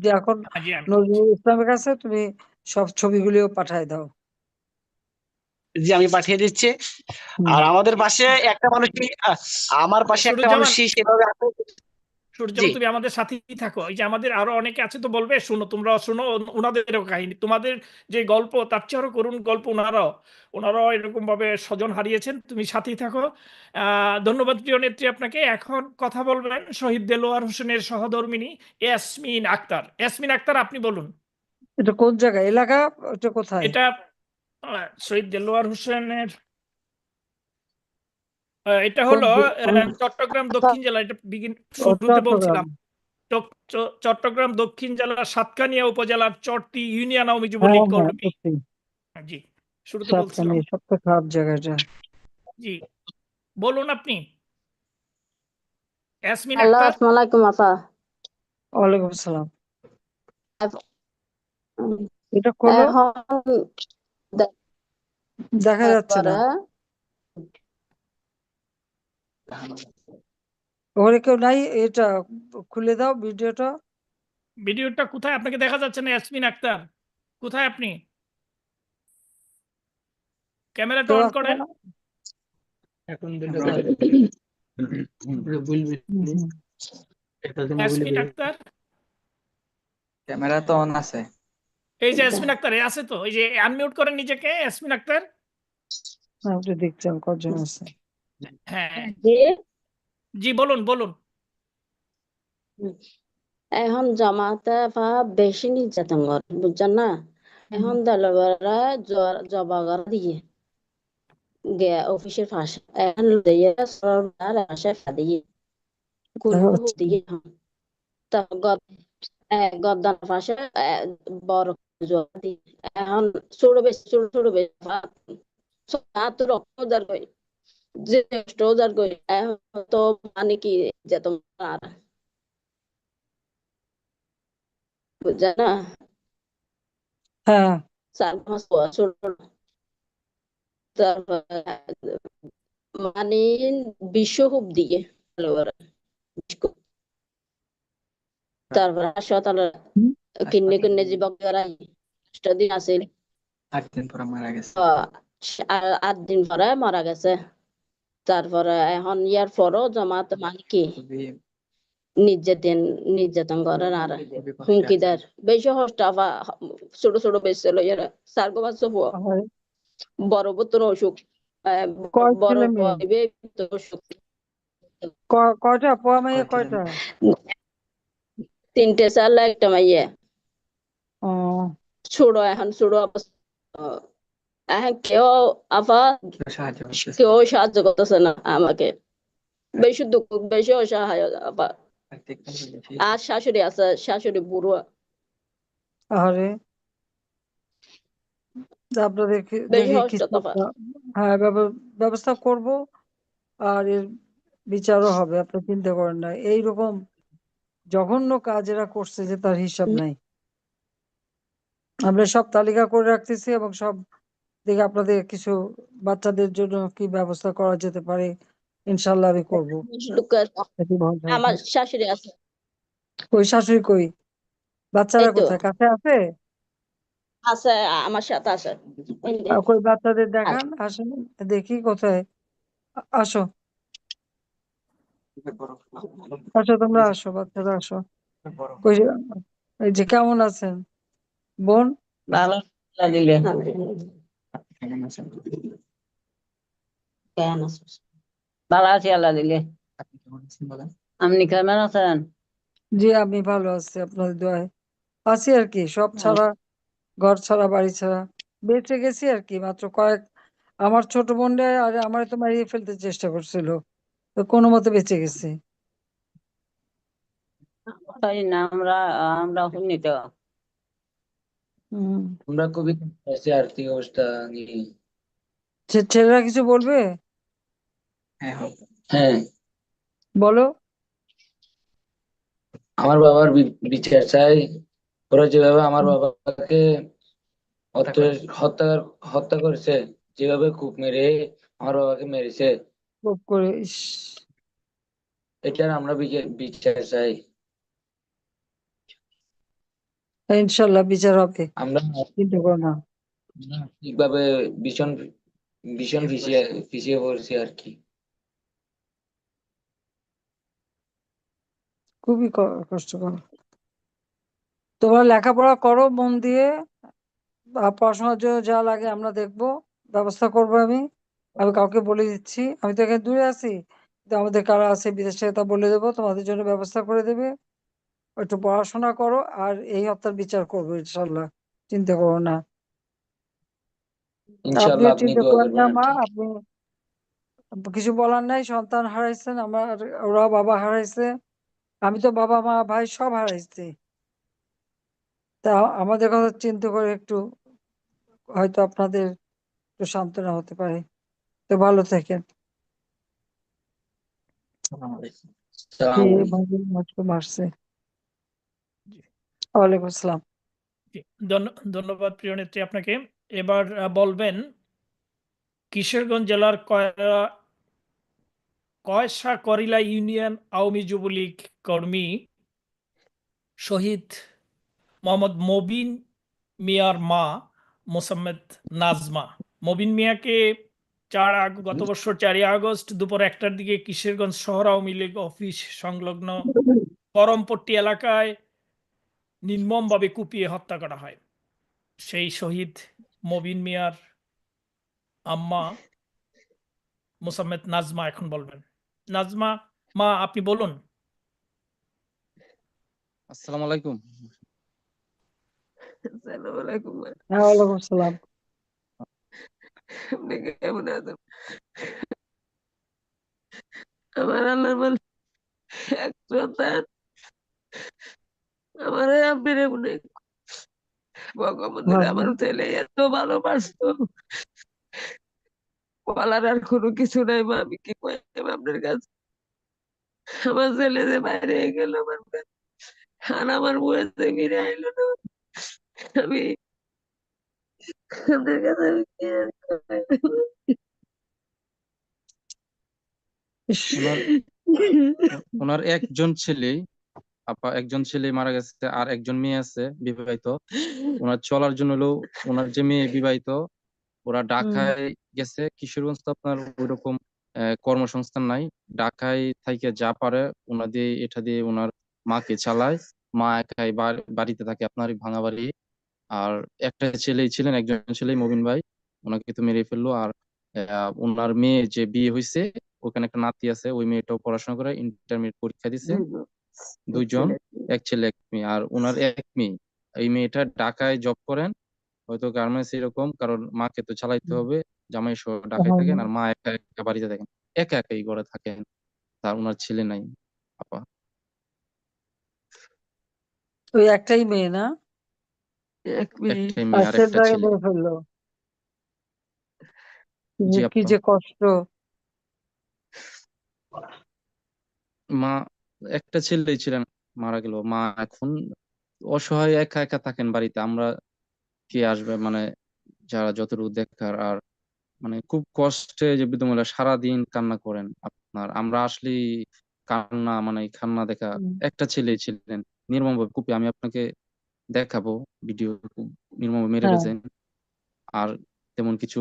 যে এখন জি আমি নজরুল ইসলামের কাছে তুমি সব ছবিগুলিও পাঠায় দাও। জি আমি পাঠিয়ে দিচ্ছি। আর আমাদের পাশে একটা মানুষই আমার পাশে একটা সুরুজ্জামান, মানুষই সেভাবে আছে। জি সুরুজ্জামান, তুমি আমাদের সাথেই থাকো। এই যে আমাদের আরো অনেকে আছে তো বলবে, শুনো, তোমরা শুনো ওনাদেরও কাহিনী। তোমাদের যে গল্প তার চেয়ে আরো করুণ গল্প ওনারাও এরকম ভাবে স্বজন হারিয়েছেন। তুমি সাথেই থাকো। ধন্যবাদ প্রিয় নেত্রী আপনাকে। এখন কথা বলবেন শহীদ দেলোয়ার হোসেনের সহধর্মিণী ইয়াসমিন আক্তার। ইয়াসমিন আক্তার, আপনি বলুন। এটা কোন জায়গা, এলাকা, এটা কোথায়? এটা শহীদ দেলোয়ার হোসেনের এটা কোন হলো চট্টগ্রাম দক্ষিণ জেলা। এটা শুরুতে চট্টগ্রাম? বলছিলাম। চট্টগ্রাম দক্ষিণ জেলার সাতকানিয়া উপজেলার চরটি ইউনিয়ন আওয়ামী হ্যাঁ যুবলীগ হ্যাঁ, কর্মী। সত্যি। জি, শুরুতে বলছিলাম। সাতকানি সবচেয়ে খারাপ জায়গাটা। জি, বলুন আপনি। ইয়াসমিন হ্যালো, আক্তার। আসসালামু আলাইকুম আপা। ওয়ালাইকুম আসসালাম। এটা খোলো, এখন দেখা যাচ্ছে না। ওখানে কেউ নাই, এটা খুলে দাও ভিডিওটা। ভিডিওটা কোথায়? আপনাকে দেখা যাচ্ছে না ইয়াসমিন আক্তার? কোথায় আপনি? ক্যামেরাটা কেউ অন আছে করেন। না? এখন ইয়াসমিন আক্তার, ক্যামেরা তো অন আছে। এই যে ইয়াসমিন আক্তার আছে তো, এই যে আনমিউট করেন নিজেকে। ইয়াসমিন আক্তার, আপনি দেখছেন কজন আছে? হ্যাঁ যে জি বলুন বলুন। এখন জামাতে পা বেশি নির্যাতন করে, বুঝছেন না? এখন দলবেলা জবাগার দিয়ে গে অফিসের পাশে এখন দিয়ে সরকার আসে দিয়ে গুরু দিয়ে তা গদ্দার পাশে বড় জোয়ার দিয়ে এখন ছোট বেশি ছোট বেশি হাত রক্ত উজার করে, জ্যেষ্ঠ উজার করে, এখন তো মানে কি যে তোমার বুঝছে না? হ্যাঁ, 4-5 বছর তারপরে মানে বিশ্বকূপ দিয়ে তারপরে হাসপাতালে কিন্নে কিন্নে জীবক করাই 8 দিন আছে, 8 দিন পরে মারা গেছে। 8 দিন পরে মারা গেছে। তারপরে এখন ইয়ার পরও জামাত মানে কি নির্যাতন করেন আর হুমকিদার বেশি হস্তা বা ছোট ছোট বেশি লইয়া সার্গো বাচ্চা বড় বতর অসুখ কয় বড় ছেলে মেয়ে? কয়টা পোয়া মেয়ে কয়টা? 3টে ছেলে 1টা মাইয়া। ও ছোট এখন ছোট অবস্থা। এখন কেউ আপা সাহায্য করতেছে। কেউ সাহায্য করতেছে না আমাকে, বেশি দুঃখ, বেশি অসহায় আপা। আর শাশুড়ি আছে, শাশুড়ি বুড়ো। আরে আপনাদের বেশি দেখি কষ্ট কিছু তো আপা। একটা, হ্যাঁ ব্যবস্থা করব, আর এর বিচারও হবে, আপনি চিন্তা করেন না। এইরকম জঘন্য কাজ এরা করছে যে তার হিসাব নাই। আমরা সব তালিকা করে রাখতেছি এবং সব দিকে আপনাদের কিছু বাচ্চাদের জন্য কি ব্যবস্থা করা যেতে পারে ইনশাল্লাহ আমি করবো। এতে ভয় পাবেন আমার না। শাশুড়ি আছে, ওই শাশুড়ি কই? বাচ্চারা এই তো কোথায়, কাছে আছে? আছে, আমার সাথে আছে। কই বাচ্চাদের দেখান, আসেন দেখি কোথায়। আসো আসো, তোমরা আসো, বাচ্চারা আসো। কই এই যে কেমন আছেন বোন? ভালো লাগিলে ভালো আছি আল্লাহ দিলে। আপনি কেমন আছেন? জি আমি ভালো আছি, আপনাদের দোয়ায় আছি আর কি। সব ছাড়া, ঘর ছাড়া, বাড়ি ছাড়া, বেঁচে গেছি আর কি। মাত্র কয়েক, আমার ছোট বোনটা আর আমার তো মারিয়ে ফেলতে চেষ্টা করছিল, তো কোনো মতে বেঁচে গেছি। তাই না, আমরা আমরা শুনি তো। হম, আমরা খুবই আছি আর্থিক অবস্থা নিয়ে। ছেলেরা কিছু বলবে? হ্যাঁ হ্যাঁ, বলো। আমার বাবার বিচার চাই। ওরা যেভাবে আমার বাবাকে হত্যা হত্যা হত্যা করেছে, যেভাবে কূপ মেরে আমার বাবাকে মেরেছে, খুব করে ইস, এটার আমরা বিচার চাই। ইনশাল্লাহ বিচার হবে, আমরা চিন্তা করো না। ঠিকভাবে ভীষণ ভীষণ পিছিয়ে পিছিয়ে পড়ছি আর কি। খুবই কষ্টকর। তোমরা লেখাপড়া করো মন দিয়ে, পড়াশোনার জন্য যা লাগে আমরা দেখবো, ব্যবস্থা করবো। আমি আমি কাউকে বলে দিচ্ছি, আমি তো এখানে দূরে আছি, কিন্তু আমাদের কারা আছে বিদেশে তা বলে দেবো, তোমাদের জন্য ব্যবস্থা করে দেবে। একটু পড়াশোনা করো, আর এই হত্যার বিচার করবো ইনশাল্লাহ, চিন্তা করো না। ইনশাল্লাহ আপনিও আপনি চিন্তা দোয়া করেন না করবেন আর মা, কি। আপনি কিছু বলার নাই, সন্তান হারাইছেন, আমার ওরা বাবা হারাইছে, আমি তো বাবা মা ভাই সব হারাইছি। তা আমাদের কথা চিন্তা করে একটু হয়তো আপনাদের একটু সান্ত্বনা হতে পারে। তো ভালো থাকেন। কে আসসালামু আলাইকুম। ভাবে মাত্র মারছে? জি, ওয়ালাইকুম আসসালাম। জি। ধন্যবাদ প্রিয় নেত্রী আপনাকে। এবার বলবেন কিশোরগঞ্জ জেলার কয়সা করিলা ইউনিয়ন আওয়ামী যুবলীগ কর্মী শহীদ মোহাম্মদ মবিন মিয়ার মা মোসাম্মেদ নাজমা। মবিন মিয়াকে গত বছর 4 আগস্ট দুপুর 1টার দিকে কিশোরগঞ্জ শহর আওয়ামী লীগ অফিস সংলগ্ন করমপট্টি এলাকায় নির্মমভাবে কুপিয়ে হত্যা করা হয়। সেই শহীদ মবিন মিয়ার আম্মা মোসাম্মেদ নাজমা এখন বলবেন। নাজমা মা, আপনি বলুন। আসসালামু আলাইকুম। আসসালামু আলাইকুম। হ্যাঁ ওয়ালাইকুম আসসালাম। আপনি কেমন আছেন? আমার আল্লাহ বলে এক সন্তান, আমার আপনি অনেক ভগবান দিলে, আমার ছেলে এত ভালোবাসতো, বলার আর কোনো কিছু নাই মা। আমি কি কইতাম আপনার কাছে? আমার ছেলে যে বাইরে গেল আমার কাছে, আর আমার বয়স ফিরে আইলো না। আমি আপনার কাছে আমি কি আর কইবো? ওনার ওনার একজন ছেলে, আপা একজন ছেলে মারা গেছে, আর একজন মেয়ে আছে বিবাহিত। ওনার চলার জন্য হলো, ওনার যে মেয়ে বিবাহিত, ওরা ঢাকায় গেছে। কিশোরগঞ্জ তো আপনার ওইরকম কর্মসংস্থান নাই। ঢাকায় থাইকে যা পারে ওনা দিয়ে এটা দিয়ে ওনার মাকে চালায়। মা একাই বাড়িতে থাকে, আপনার এই ভাঙা বাড়ি। আর একটা ছেলেই ছিলেন, একজন ছেলেই মবিন ভাই, ওনাকে তো মেরে ফেললো। আর ওনার মেয়ে যে বিয়ে হয়েছে, ওখানে একটা নাতি আছে, ওই মেয়েটাও পড়াশোনা করে, ইন্টারমিডিয়েট পরীক্ষা দিছে। দুইজন, এক ছেলে এক মেয়ে। আর ওনার এক মেয়ে, এই মেয়েটা ঢাকায় জব করেন, হয়তো গার্মেন্টস এরকম, কারণ মাকে তো চালাইতে হবে, জামাই সহ ঢাকায় থাকেন, আর মা একা একা বাড়িতে থাকেন, একা একাই ঘরে থাকেন, তার ওনার ছেলে নাই আপা। ওই একটাই মেয়ে না? এক মিনিট একটাই আর মেয়ে আর সে একটা তাকে ছেলে। মেরে ফেললো। জি কি আপা। যে কষ্ট। মা, একটা ছেলেই ছিলেন, মারা গেল। মা এখন অসহায়, একা একা থাকেন বাড়িতে। আমরা কে আসবে মানে, যারা যতটুকু দেখার। আর মানে খুব কষ্টে যে বৃদ্ধ মহিলা সারাদিন কান্না করেন আপনার। আমরা আসলেই কান্না, মানে এই কান্না দেখা। একটা ছেলেই ছিলেন, নির্মমভাবে কুপি, আমি আপনাকে দেখাবো ভিডিও, খুব নির্মমভাবে মেরে হ্যাঁ, ফেলছেন। আর তেমন কিছু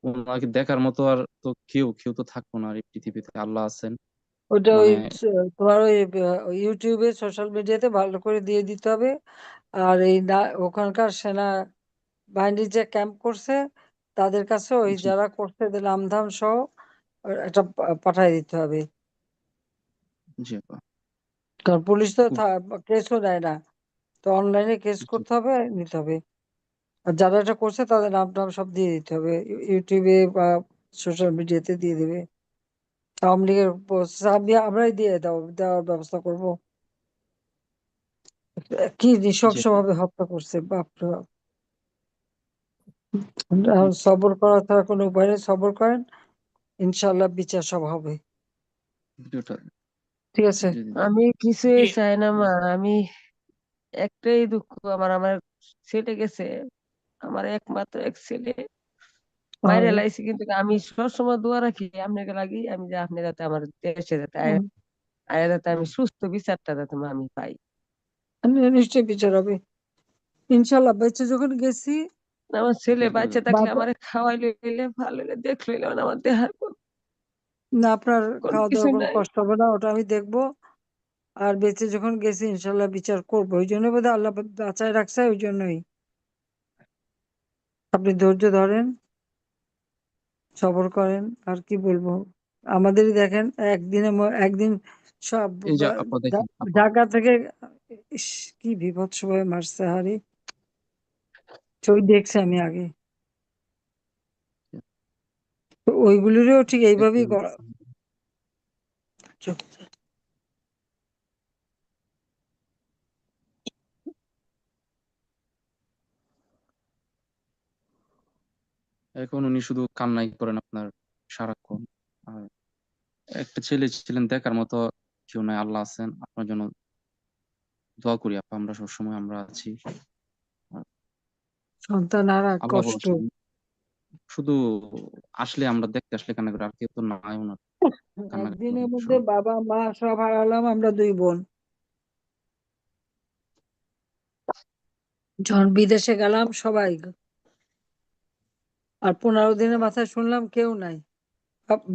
ওনাকে দেখার মতো আর তো কেউ কেউ তো থাকবো না আর এই পৃথিবীতে, আল্লাহ আছেন। ওটা ওই মানে তোমার ওই ইউটিউবে সোশ্যাল মিডিয়াতে ভালো করে দিয়ে দিতে হবে। আর এই ওখানকার সেনা বাহিনীর যে ক্যাম্প করছে তাদের কাছে ওই জি যারা করছে এদের নামধাম সহ একটা পাঠাই দিতে হবে। জি আপা। কারণ পুলিশ তো খুব কেসও নেয় না, তো অনলাইনে কেস জি করতে হবে, নিতে হবে। আর যারা এটা করছে তাদের নাম টাম সব দিয়ে দিতে হবে, ইউটিউবে বা সোশ্যাল মিডিয়াতে দিয়ে দেবে। আওয়ামী লীগের আমরাই দিয়ে দেওয়ার ব্যবস্থা করব। কি জি আপা। নৃশংসভাবে হত্যা করছে, বাপরে বাপ। হুম, সবর করা ছাড়া কোনো উপায় নেই, সবর করেন, ইনশাল্লাহ বিচার সব হবে। ভিডিওটা ঠিক আছে। যদি আমি কিছুই জি চাই না মা, আমি একটাই দুঃখ, আমার আমার ছেলে গেছে, আমার একমাত্র এক ছেলে মাইরে আর লাইছে, কিন্তু আমি সবসময় দোয়া রাখি আপনাকে লাগি, আমি যে আপনি যাতে আমার দেশে যাতে আয়া যাতে আমি সুস্থ বিচারটা যাতে আমি পাই। নিশ্চয়ই বিচার হবে ইনশাল্লাহ। বেঁচে যখন গেছি আমার ছেলে বাচ্চা থাকলে বাবা, আমার খাওয়াইলে হইলে ভালো হইলে দেখলে হইলে আমার দেহার না আপনার কোন খাওয়া কিছু দাওয়ার কোনো নাই। কষ্ট হবে না, ওটা আমি দেখবো। আর বেঁচে যখন গেছি ইনশাল্লাহ বিচার করবো, ওই জন্য বোধহয় আল্লাহ বাঁচায় রাখছে, ওই জন্যই। আপনি ধৈর্য ধরেন, সবর করেন, আর কি বলবো। আমাদেরই দেখেন একদিন সব এই যে আপা দেখেন আপা, ঢাকা থেকে, ইস, কি বীভৎসভাবে মারছে হারি, ছবি দেখছি আমি আগে। তো ওইগুলিরও ঠিক এইভাবেই একদম করা। এখন উনি শুধু কান্নাই করেন আপনার সারাক্ষণ। আর একটা ছেলে ছিলেন, দেখার মতো কেউ নাই, আল্লাহ আছেন। আপনার জন্য দোয়া করি আপা, আমরা সবসময় আমরা আছি। আর সন্তান হারা আল্লাহ কষ্ট। ভরসা, শুধু আসলে আমরা দেখতে আসলে কান্না করি, আর কেউ তো নাই ওনার কান্নাকাটি একদিনের করার মধ্যে সময়। বাবা মা সব হারালাম, আমরা দুই বোন। যখন বিদেশে গেলাম সবাই, আর 15 দিনের মাথায় শুনলাম কেউ নাই,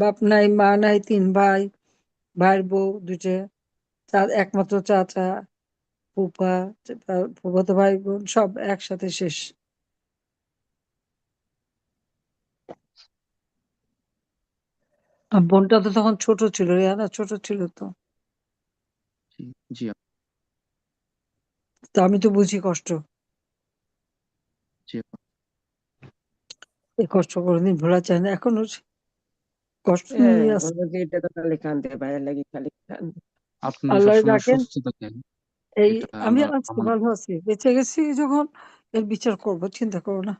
বাপ নাই, মা নাই, 3 ভাই, ভাইয়ের বউ দুটে, একমাত্র চাচা, ফুফা, ফুফাতো ভাই বোন সব একসাথে শেষ। আর বোনটা তো তখন ছোট ছিল, রেহানা ছোট ছিল তো। জি জি আপা। তো আমি তো বুঝি কষ্ট, জি আপা। এই কষ্ট কোনোদিন ভোলা যায় না, এখনো কষ্ট হ্যাঁ, নিয়ে আছে। আমার যেটা তো খালি কান্দে, ভাইয়ের লাগি খালি কান্দে। আপনি আল্লাহ সবসময় রাখেন। সুস্থ থাকেন, এই এটা আমি আমরা আজকে ভালো আছি, বেঁচে গেছি যখন, এর বিচার করব, চিন্তা করো না।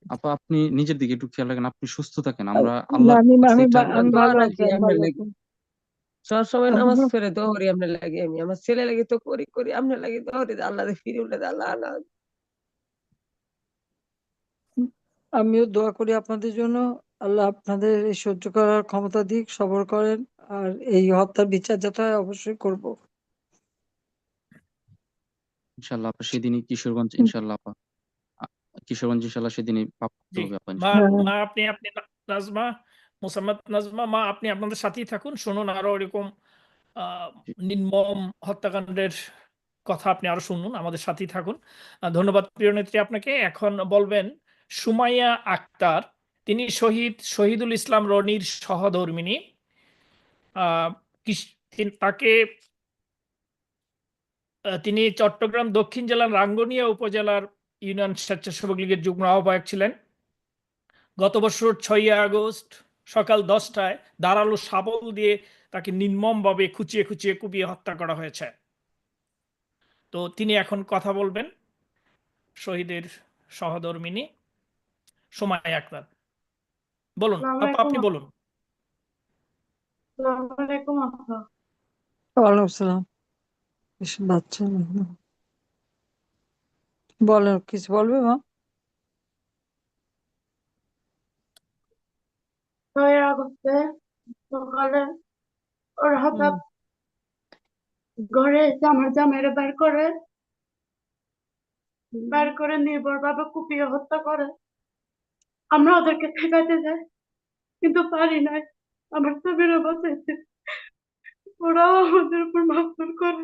আপা আপনি নিজের দিকে একটু খেয়াল রাখেন, আপনি সুস্থ থাকেন, আর আমরা না, আল্লাহর কাছে এটা আমরা আমি দোয়া ভালো আছি, রাখি আমি আপনার ভালো লাগি, আছি। সবসময় আমি নামাজ ভালো- পড়ে দোয়া করি আপনার লাগে, আমি আমার ছেলে লাগে তো করি করি আপনার লাগে দোয়া করি, আল্লাহ ফিরে উঠে আল্লাহ আল্লাহ। আমিও দোয়া করি আপনাদের জন্য, আল্লাহ আপনাদের এই সহ্য করার ক্ষমতা দিক, সবর করেন। আর এই হত্যার বিচার যেটা হয় অবশ্যই করব। ইনশাল্লাহ আপা, সেদিনই কিশোরগঞ্জ ইনশাল্লাহ আপা, আ- কিশোরগঞ্জ ইনশাল্লাহ সেদিনই প্রাপ্ত জি হবে আপা মা ইনশাল্লাহ। হ্যাঁ, মা আপনি আপনি নাজমা, মোসাম্মদ নাজমা মা, আপনি আপনাদের সাথেই থাকুন, শুনুন আরো এরকম আহ, জি নির্মম হত্যাকাণ্ডের কথা আপনি আরো শুনুন, আমাদের সাথেই থাকুন। ধন্যবাদ প্রিয় নেত্রী আপনাকে। এখন বলবেন সুমাইয়া আক্তার, তিনি শহীদুল ইসলাম রনির সহধর্মিণী। তাকে তিনি চট্টগ্রাম দক্ষিণ জেলার রাঙ্গুনিয়া উপজেলার ইউনিয়ন স্বেচ্ছাসেবক লীগের যুগ্ম আহ্বায়ক ছিলেন। গত বছর 6ই আগস্ট সকাল 10টায় ধারালো শাবল দিয়ে তাকে নির্মমভাবে খুঁচিয়ে খুঁচিয়ে কুপিয়ে হত্যা করা হয়েছে। তো তিনি এখন কথা বলবেন, শহীদের সহধর্মিণী সুমাইয়া আক্তার। বলুন আপা, আপনি বলুন। ওয়ালাইকুম আসসালাম। বাচ্চা বলেন, কিছু বলবে মা? 6 আগস্টে সকালে ওরা হঠাৎ ঘরে এসে আমার জামাইরে বের করে নির্ভরভাবে কুপিয়ে হত্যা করে। আমরা ওদেরকে ঠেকাতে যাই, কিন্তু পারি নাই। আমার স্বামীরা বাঁচাইছে, ওরাও আমাদের উপর মারধর করে।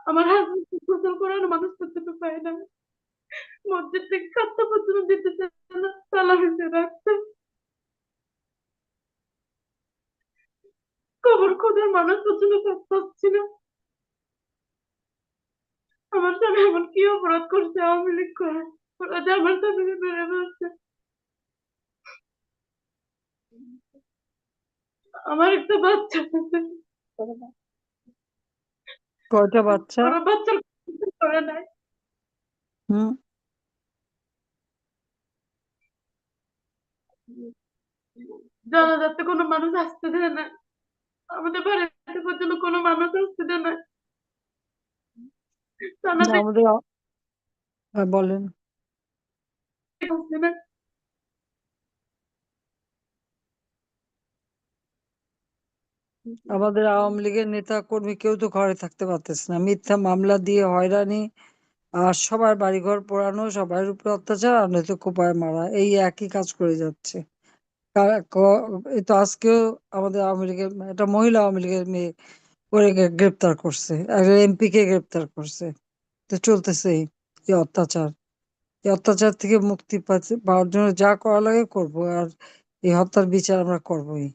আমার হাজবেন্ড গোসল করার মানুষ পর্যন্ত পায় না, মসজিদ থেকে খাদ্য পর্যন্ত দিতে চায় না, তালা মেরে রাখছে। কবর খোঁজার মানুষ পর্যন্ত পাচ্ছি না। আমার স্বামী এমন কি অপরাধ করছে, আওয়ামী লীগ করে ওরা যে আমার স্বামীকে মেরে ফেলছে। আমার একটা বাচ্চা আছে, কয়টা বাচ্চা? ওরা বাচ্চার করে নাই। হুম জানাজাতে কোনো মানুষ আসতে দেয় না, আমাদের বাড়িতে পর্যন্ত কোনো মানুষ আসতে দেয় না। জানাতে আমাদের বলেন। আসছে না। আমাদের আওয়ামী লীগের নেতা কর্মী কেউ তো ঘরে থাকতে পারতেছে না, মিথ্যা মামলা দিয়ে হয়রানি, আর সবার বাড়িঘর পোড়ানো, সবার উপরে অত্যাচার, আর নয়তো কোপায় মারা, এই একই কাজ করে যাচ্ছে। এই তো আজকেও আমাদের আওয়ামী লীগের একটা মহিলা আওয়ামী লীগের মেয়ে করে গ্রেপ্তার করছে, একজন এমপি কে গ্রেপ্তার করছে। তো চলতেছে এই অত্যাচার। এই অত্যাচার থেকে মুক্তি পাওয়ার জন্য যা করা লাগে করবো, আর এই হত্যার বিচার আমরা করবোই।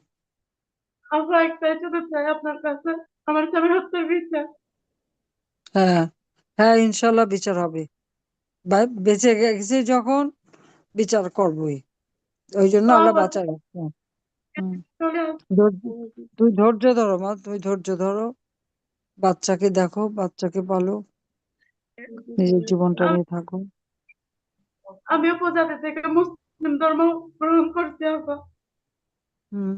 আমরা একটাই শুধু চাই আপনার কাছে, আমার স্বামীর হত্যার বিচার। হ্যাঁ হ্যাঁ, ইনশাল্লাহ বিচার হবে। বেঁচে গেছে যখন বিচার করবোই, ওই জন্য আল্লাহ বাঁচায় রাখছে। হুম তুই ধৈর্য ধরো মা, তুমি ধৈর্য ধরো, বাচ্চাকে দেখো, বাচ্চাকে পালো, নিজের জীবনটা নিয়ে থাকো। আমি উপজাতি থেকে মুসলিম ধর্ম গ্রহণ করছি আপা। হুম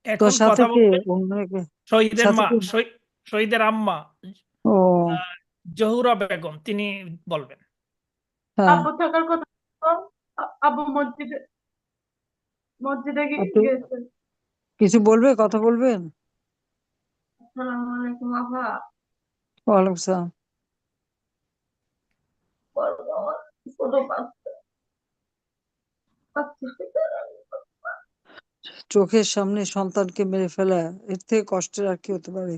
এখন তোর সাথে কথা কে? বলবেন অন্যকে শহীদের সাথে মা, কে? শহীদের আম্মা ও জহুরা বেগম, তিনি বলবেন। হ্যাঁ, আব্বু থাকার কথা ছিল, আব্বু মসজিদে আপনি গেছে। কিছু বলবে, কথা বলবেন? আসসালামু আলাইকুম আপা। ওয়ালাইকুম সালাম। ছোট চোখের সামনে সন্তানকে মেরে ফেলা, এর থেকে কষ্টের আর কি হতে পারে?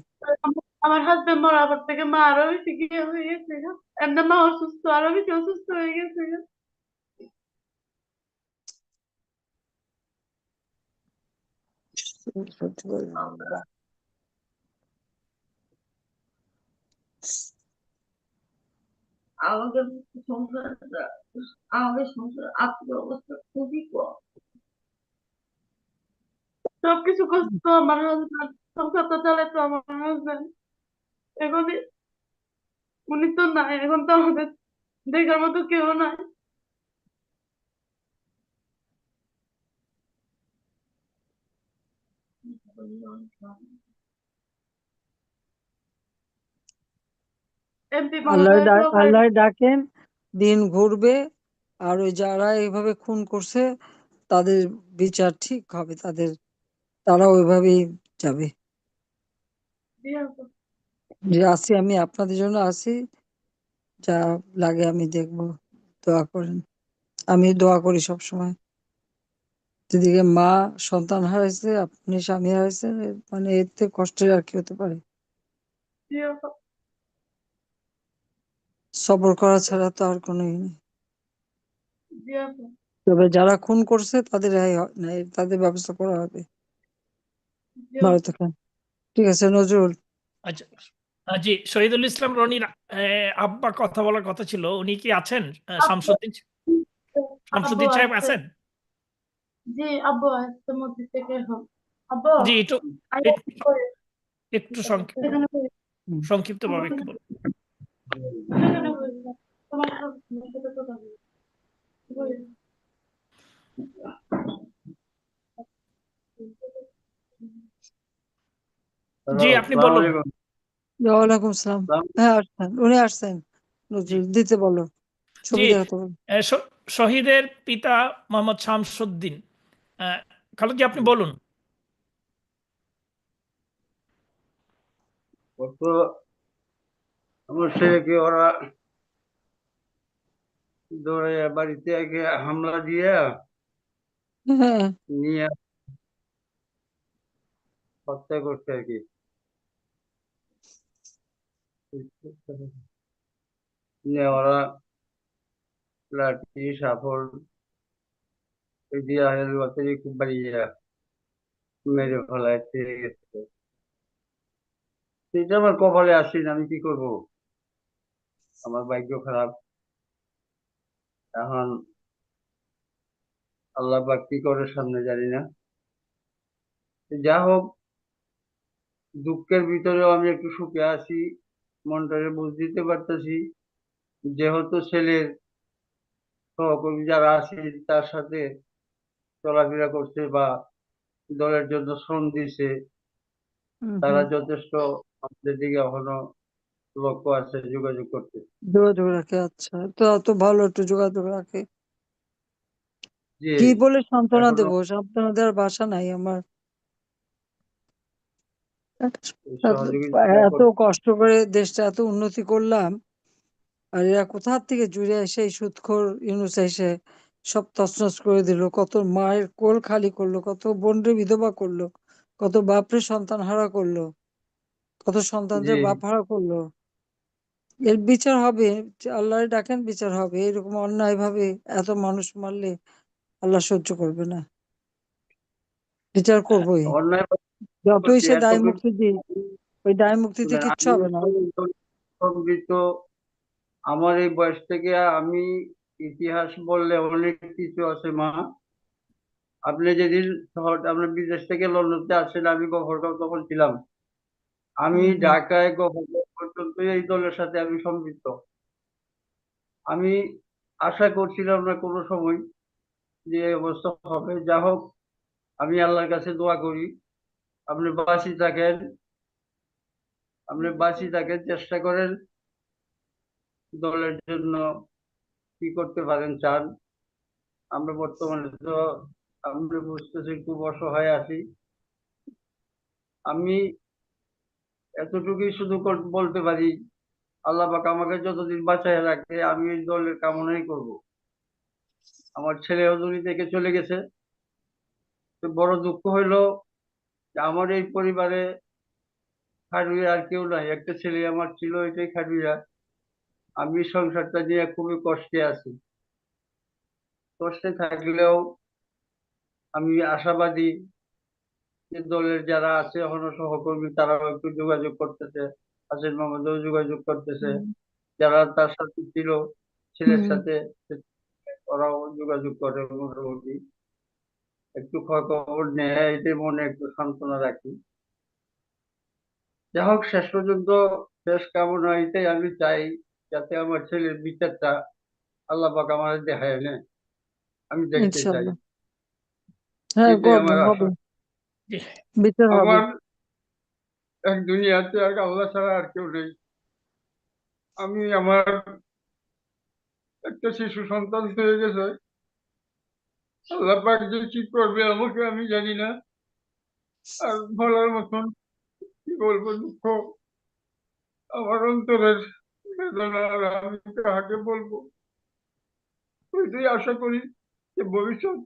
আমার হাজবেন্ড মরার পর থেকে মা আরো বেশি গিয়ে হয়ে গেছে, এমনি মা অসুস্থ, আরো বেশি অসুস্থ হয়ে গেছে। সত্যি করে। আমাদের সংসারটা আমাদের সংসার আর্থিক অবস্থা খুবই কম, সবকিছু কষ্ট আমার হাজবেন্ড, সংসারটা চালাতো আমার হাজবেন্ড। এখন উনি তো নাই, এখন তো আমাদের দেখার মতো কেউ নাই। এমপি মহোদয় সহকারী আল্লাহ ডাকেন, দিন ঘুরবে, আর ওই যারা এইভাবে খুন করছে তাদের বিচার ঠিক হবে, তারা ওইভাবেই যাবে। যে আছি, আমি আপনাদের জন্য আছি, যা লাগে আমি দেখবো, দোয়া করেন। আমি দোয়া করি সব সময়। যেদিকে মা সন্তান হারাইছে, আপনি স্বামী হারাইছেন, মানে এর থেকে কষ্টের আর কি হতে পারে? জি আপা। সবর করা ছাড়া তো আর কোনো ই নেই। জি আপা। তবে যারা খুন করছে তাদের রেহাই নাই, তাদের ব্যবস্থা করা হবে। জি ভালো আপা। থাকেন। ঠিক আছে নজরুল। আচ্ছা, জি, শহীদুল ইসলাম রনির আব্বা কথা বলার কথা ছিল। উনি কি আছেন? আব্বু আব্বু শামসুদ্দিন সাহেব আসছে। আছেন? জি আব্বু আসছে মসজিদ থেকে এখন। আব্বু জি, একটু আইয়া একটু করে একটু এখানে বসে। সংক্ষিপ্তভাবে একটু বলুন। এখানে বসে। তোমার সাথে কথা বলি। বলি। জি, আপনি বলুন। ওয়ালাইকুম সালাম। হ্যাঁ আসছেন, উনি আসছেন। জি, নজরুল দিতে বলো, জি, ছবি দেখাতে বলো। শহীদের পিতা মোহাম্মদ শামসুদ্দিন। খালেদ জি, আপনি বলুন। আমার ছেলেকে ওরা ধরে বাড়িতে একে হামলা দিয়ে হ্যাঁ নিয়ে হত্যা করছে আর কি। নিয়ে ওরা লাঠি সাফল দিয়ে বাচ্চাকে খুব বাড়িয়ে মেরে ফেলায় ছেড়ে গেছে। সেটা আমার কপালে আসেনি, আমি কি করব? আমার ভাগ্য খারাপ। এখন আল্লাহ পাক কি করে সামনে জানি না। যা হোক, দুঃখের ভিতরেও আমি একটু সুখে আছি, মনটাকে বুঝ দিতে পারতেছি। যেহেতু ছেলের সহকর্মী যারা আছে তার সাথে চলাফেরা করছে বা দলের জন্য শ্রম দিছে, তারা যথেষ্ট আমাদের দিকে এখনো লক্ষ্য আছে, যোগাযোগ করতে। যোগাযোগ রাখে, আচ্ছা তো এত ভালো, একটু যোগাযোগ রাখে। যে কি বলে সান্ত্বনা এখনো দেবো, সান্ত্বনা দেওয়ার ভাষা নাই আমার। সহযোগিতা এত কষ্ট করে দেশটা এত উন্নতি করলাম, আর এরা কোথা থেকে জুড়ে এসে এই সুদখোর ইউনূস এসে সব তছনছ করে দিল। কত মায়ের কোল খালি করলো, কত বোনরে বিধবা করলো, কত বাপরে সন্তান হারা করলো, কত জি সন্তানদের বাপ হারা করলো। এর বিচার হবে, আল্লাহর ডাকেন, বিচার হবে। এরকম অন্যায় ভাবে এত মানুষ মারলে আল্লাহ সহ্য করবে না, বিচার করবোই। অন্যায় যতই করছে সে এত দায় কিছু। মুক্তি দিক, ওই দায় মুক্তিতে শুনেন, কিচ্ছু আমি হবে না। সংগৃহীত আমার এই বয়স থেকে আমি ইতিহাস বললে অনেক কিছু আছে মা। আপনি যেদিন আপনার বিদেশ থেকে লন্ডনতে আসেন, আমি গভর্নর তখন ছিলাম। আমি ঢাকায় গভর্নর পর্যন্ত এই দলের সাথে আমি সম্পৃক্ত। আমি আশা করছিলাম না কোনো সময় যে এই অবস্থা হবে। যা হোক, আমি আল্লাহর কাছে দোয়া করি আপনি বাঁচি থাকেন, চেষ্টা করেন দলের জন্য কি করতে পারেন চান। আমরা বর্তমানে তো আমরা বুঝতেছি খুব অসহায় আছি। আমি এতটুকুই শুধু বলতে পারি, আল্লাহ পাক আমাকে যতদিন বাঁচায় রাখে আমি এই দলের কামনাই করব। আমার ছেলেও দুনিয়া থেকে চলে গেছে। তো বড় দুঃখ হইলো যে আমার এই পরিবারে খাটুইয়া আর কেউ নাই, একটা ছেলে আমার ছিল, এটাই খাটুইয়া। আমি সংসারটা নিয়ে খুবই কষ্টে আছি। কষ্টে থাকলেও আমি আশাবাদী যে দলের যারা আছে এখনো সহকর্মী, তারাও একটু যোগাযোগ করতেছে। আসিফ মোহাম্মদও যোগাযোগ করতেছে, যারা তার সাথে ছিল ছেলের সাথে, ওরাও যোগাযোগ করে মোটামুটি একটু খবর নেয়। এটাই মনে একটু সান্ত্বনা রাখি। যাই হোক, শেষ পর্যন্ত শেষ কামনা এটাই আমি চাই, যাতে আমার ছেলের বিচারটা আল্লাহ পাক আমার দেখায় নেয়, আমি দেখতে চাই। ইনশাল্লাহ, হ্যাঁ এটাই করবে, আমার আশা। হবে, বিচার হবে। আমার এক দুনিয়াতে এক আল্লাহ ছাড়া আর কেউ নেই। আমি আমার একটা শিশু সন্তান হয়ে গেছে, আল্লাহ পাক যে কি করবে আমাকে আমি জানি না। আর বলার মতন কি বলবো, দুঃখ আমার অন্তরের বেদনা, আর আমি কাহাকে বলবো। এটাই আশা করি যে ভবিষ্যৎ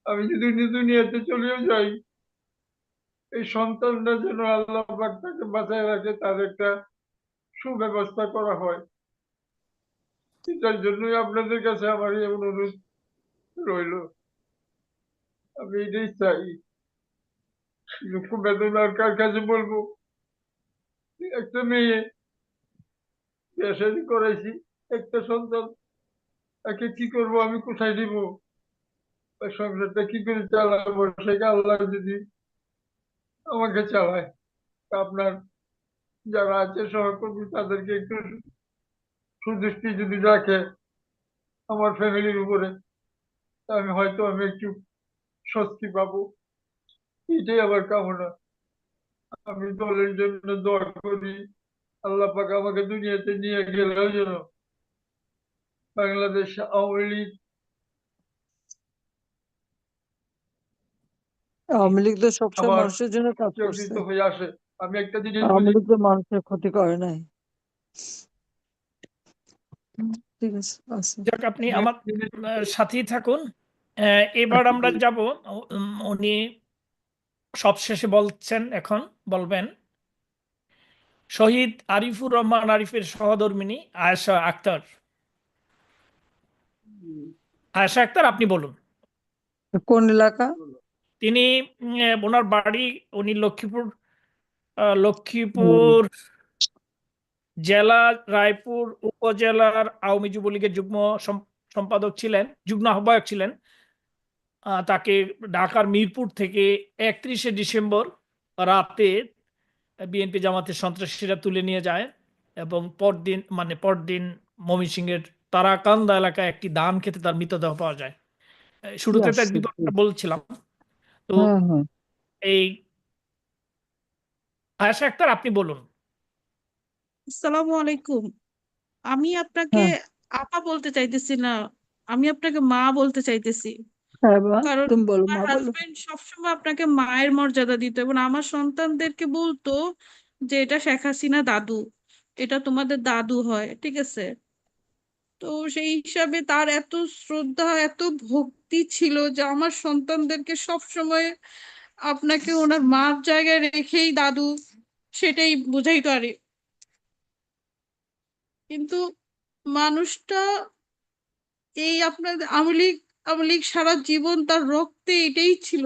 আমি যদি দুনিয়াতে চলেও যাই, এই সন্তানরা যেন আল্লাহ পাক তাকে বাঁচায় রাখে, তার একটা সুব্যবস্থা করা হয়। এটার জন্যই আপনাদের কাছে আমার এই অনুরোধ রইল। আমি এটাই চাই। দুঃখ বেদনার কার কাছে বলবো? একটা মেয়ে, বিয়ে শাদী করাইছি, একটা সন্তান, তাকে কি করব, আমি কোথায় দিব, ওই সংসারটা কি করে চালাবো, সেটা আল্লাহ যদি আমাকে চালায়। তা আপনার যারা আছে সহকর্মী, তাদেরকে একটু সুদৃষ্টি যদি রাখে আমার ফ্যামিলির উপরে, আমি হয়তো একটু স্বস্তি পাবো। এটাই আমার কামনা। আমি দলের জন্য দোয়া করি, আল্লাহ পাক আমাকে দুনিয়াতে নিয়ে গেলেও যেন বাংলাদেশ আওয়ামী লীগ আওয়ামী লীগ তো সবসময় আবার মানুষের জন্য কাজ করছে। জাগৃত হয়ে আসে। আমি একটা জিনিস আওয়ামী বুঝি, লীগ তো মানুষের ক্ষতি করে নাই। ঠিক আছে, আচ্ছা। যাক, আপনি আমি আমার একটা জিনিস সাথেই থাকুন। এবার আমরা যাব, উনি সবশেষে বলছেন, এখন বলবেন শহীদ আরিফুর রহমান আরিফের সহধর্মিণী আয়েশা আক্তার। আয়েশা আক্তার, আপনি বলুন। কোন এলাকা? তিনি ওনার বাড়ি, উনি লক্ষ্মীপুর জেলা রায়পুর উপজেলার আওয়ামী যুবলীগের যুগ্ম সম্পাদক ছিলেন, যুগ্ম আহ্বায়ক ছিলেন। তাকে ঢাকার মিরপুর থেকে 31শে ডিসেম্বর রাতে বিএনপি জামাতের সন্ত্রাসীরা তুলে নিয়ে যায় এবং পরদিন ময়মনসিংহের তারাকান্দা এলাকায় একটি ধান খেতে তার মৃতদেহ পাওয়া যায়। শুরুতে তার বিবরণটা বলছিলাম। তো হুম। এই আয়েশা আক্তার, আপনি বলুন। আসসালামু আলাইকুম। আমি আপনাকে হ্যাঁ আপা বলতে চাইতেছি না, আমি আপনাকে মা বলতে চাইতেছি। হ্যাঁ মা, কারণ তুমি বলো, আমার মা বলো। হাজবেন্ড সবসময় আপনাকে মায়ের মর্যাদা দিত এবং আমার সন্তানদেরকে বলতো যে এটা শেখ হাসিনা দাদু, এটা তোমাদের দাদু হয়, ঠিক আছে? তো সেই হিসাবে তার এত শ্রদ্ধা, এত ভক্তি ছিল যে আমার সন্তানদেরকে সবসময় আপনাকে ওনার মার জায়গায় রেখেই দাদু, সেটাই বুঝাইতো আর কিন্তু মানুষটা এই আপনার আওয়ামী লীগ সারা জীবন তার রক্তে এটাই ছিল।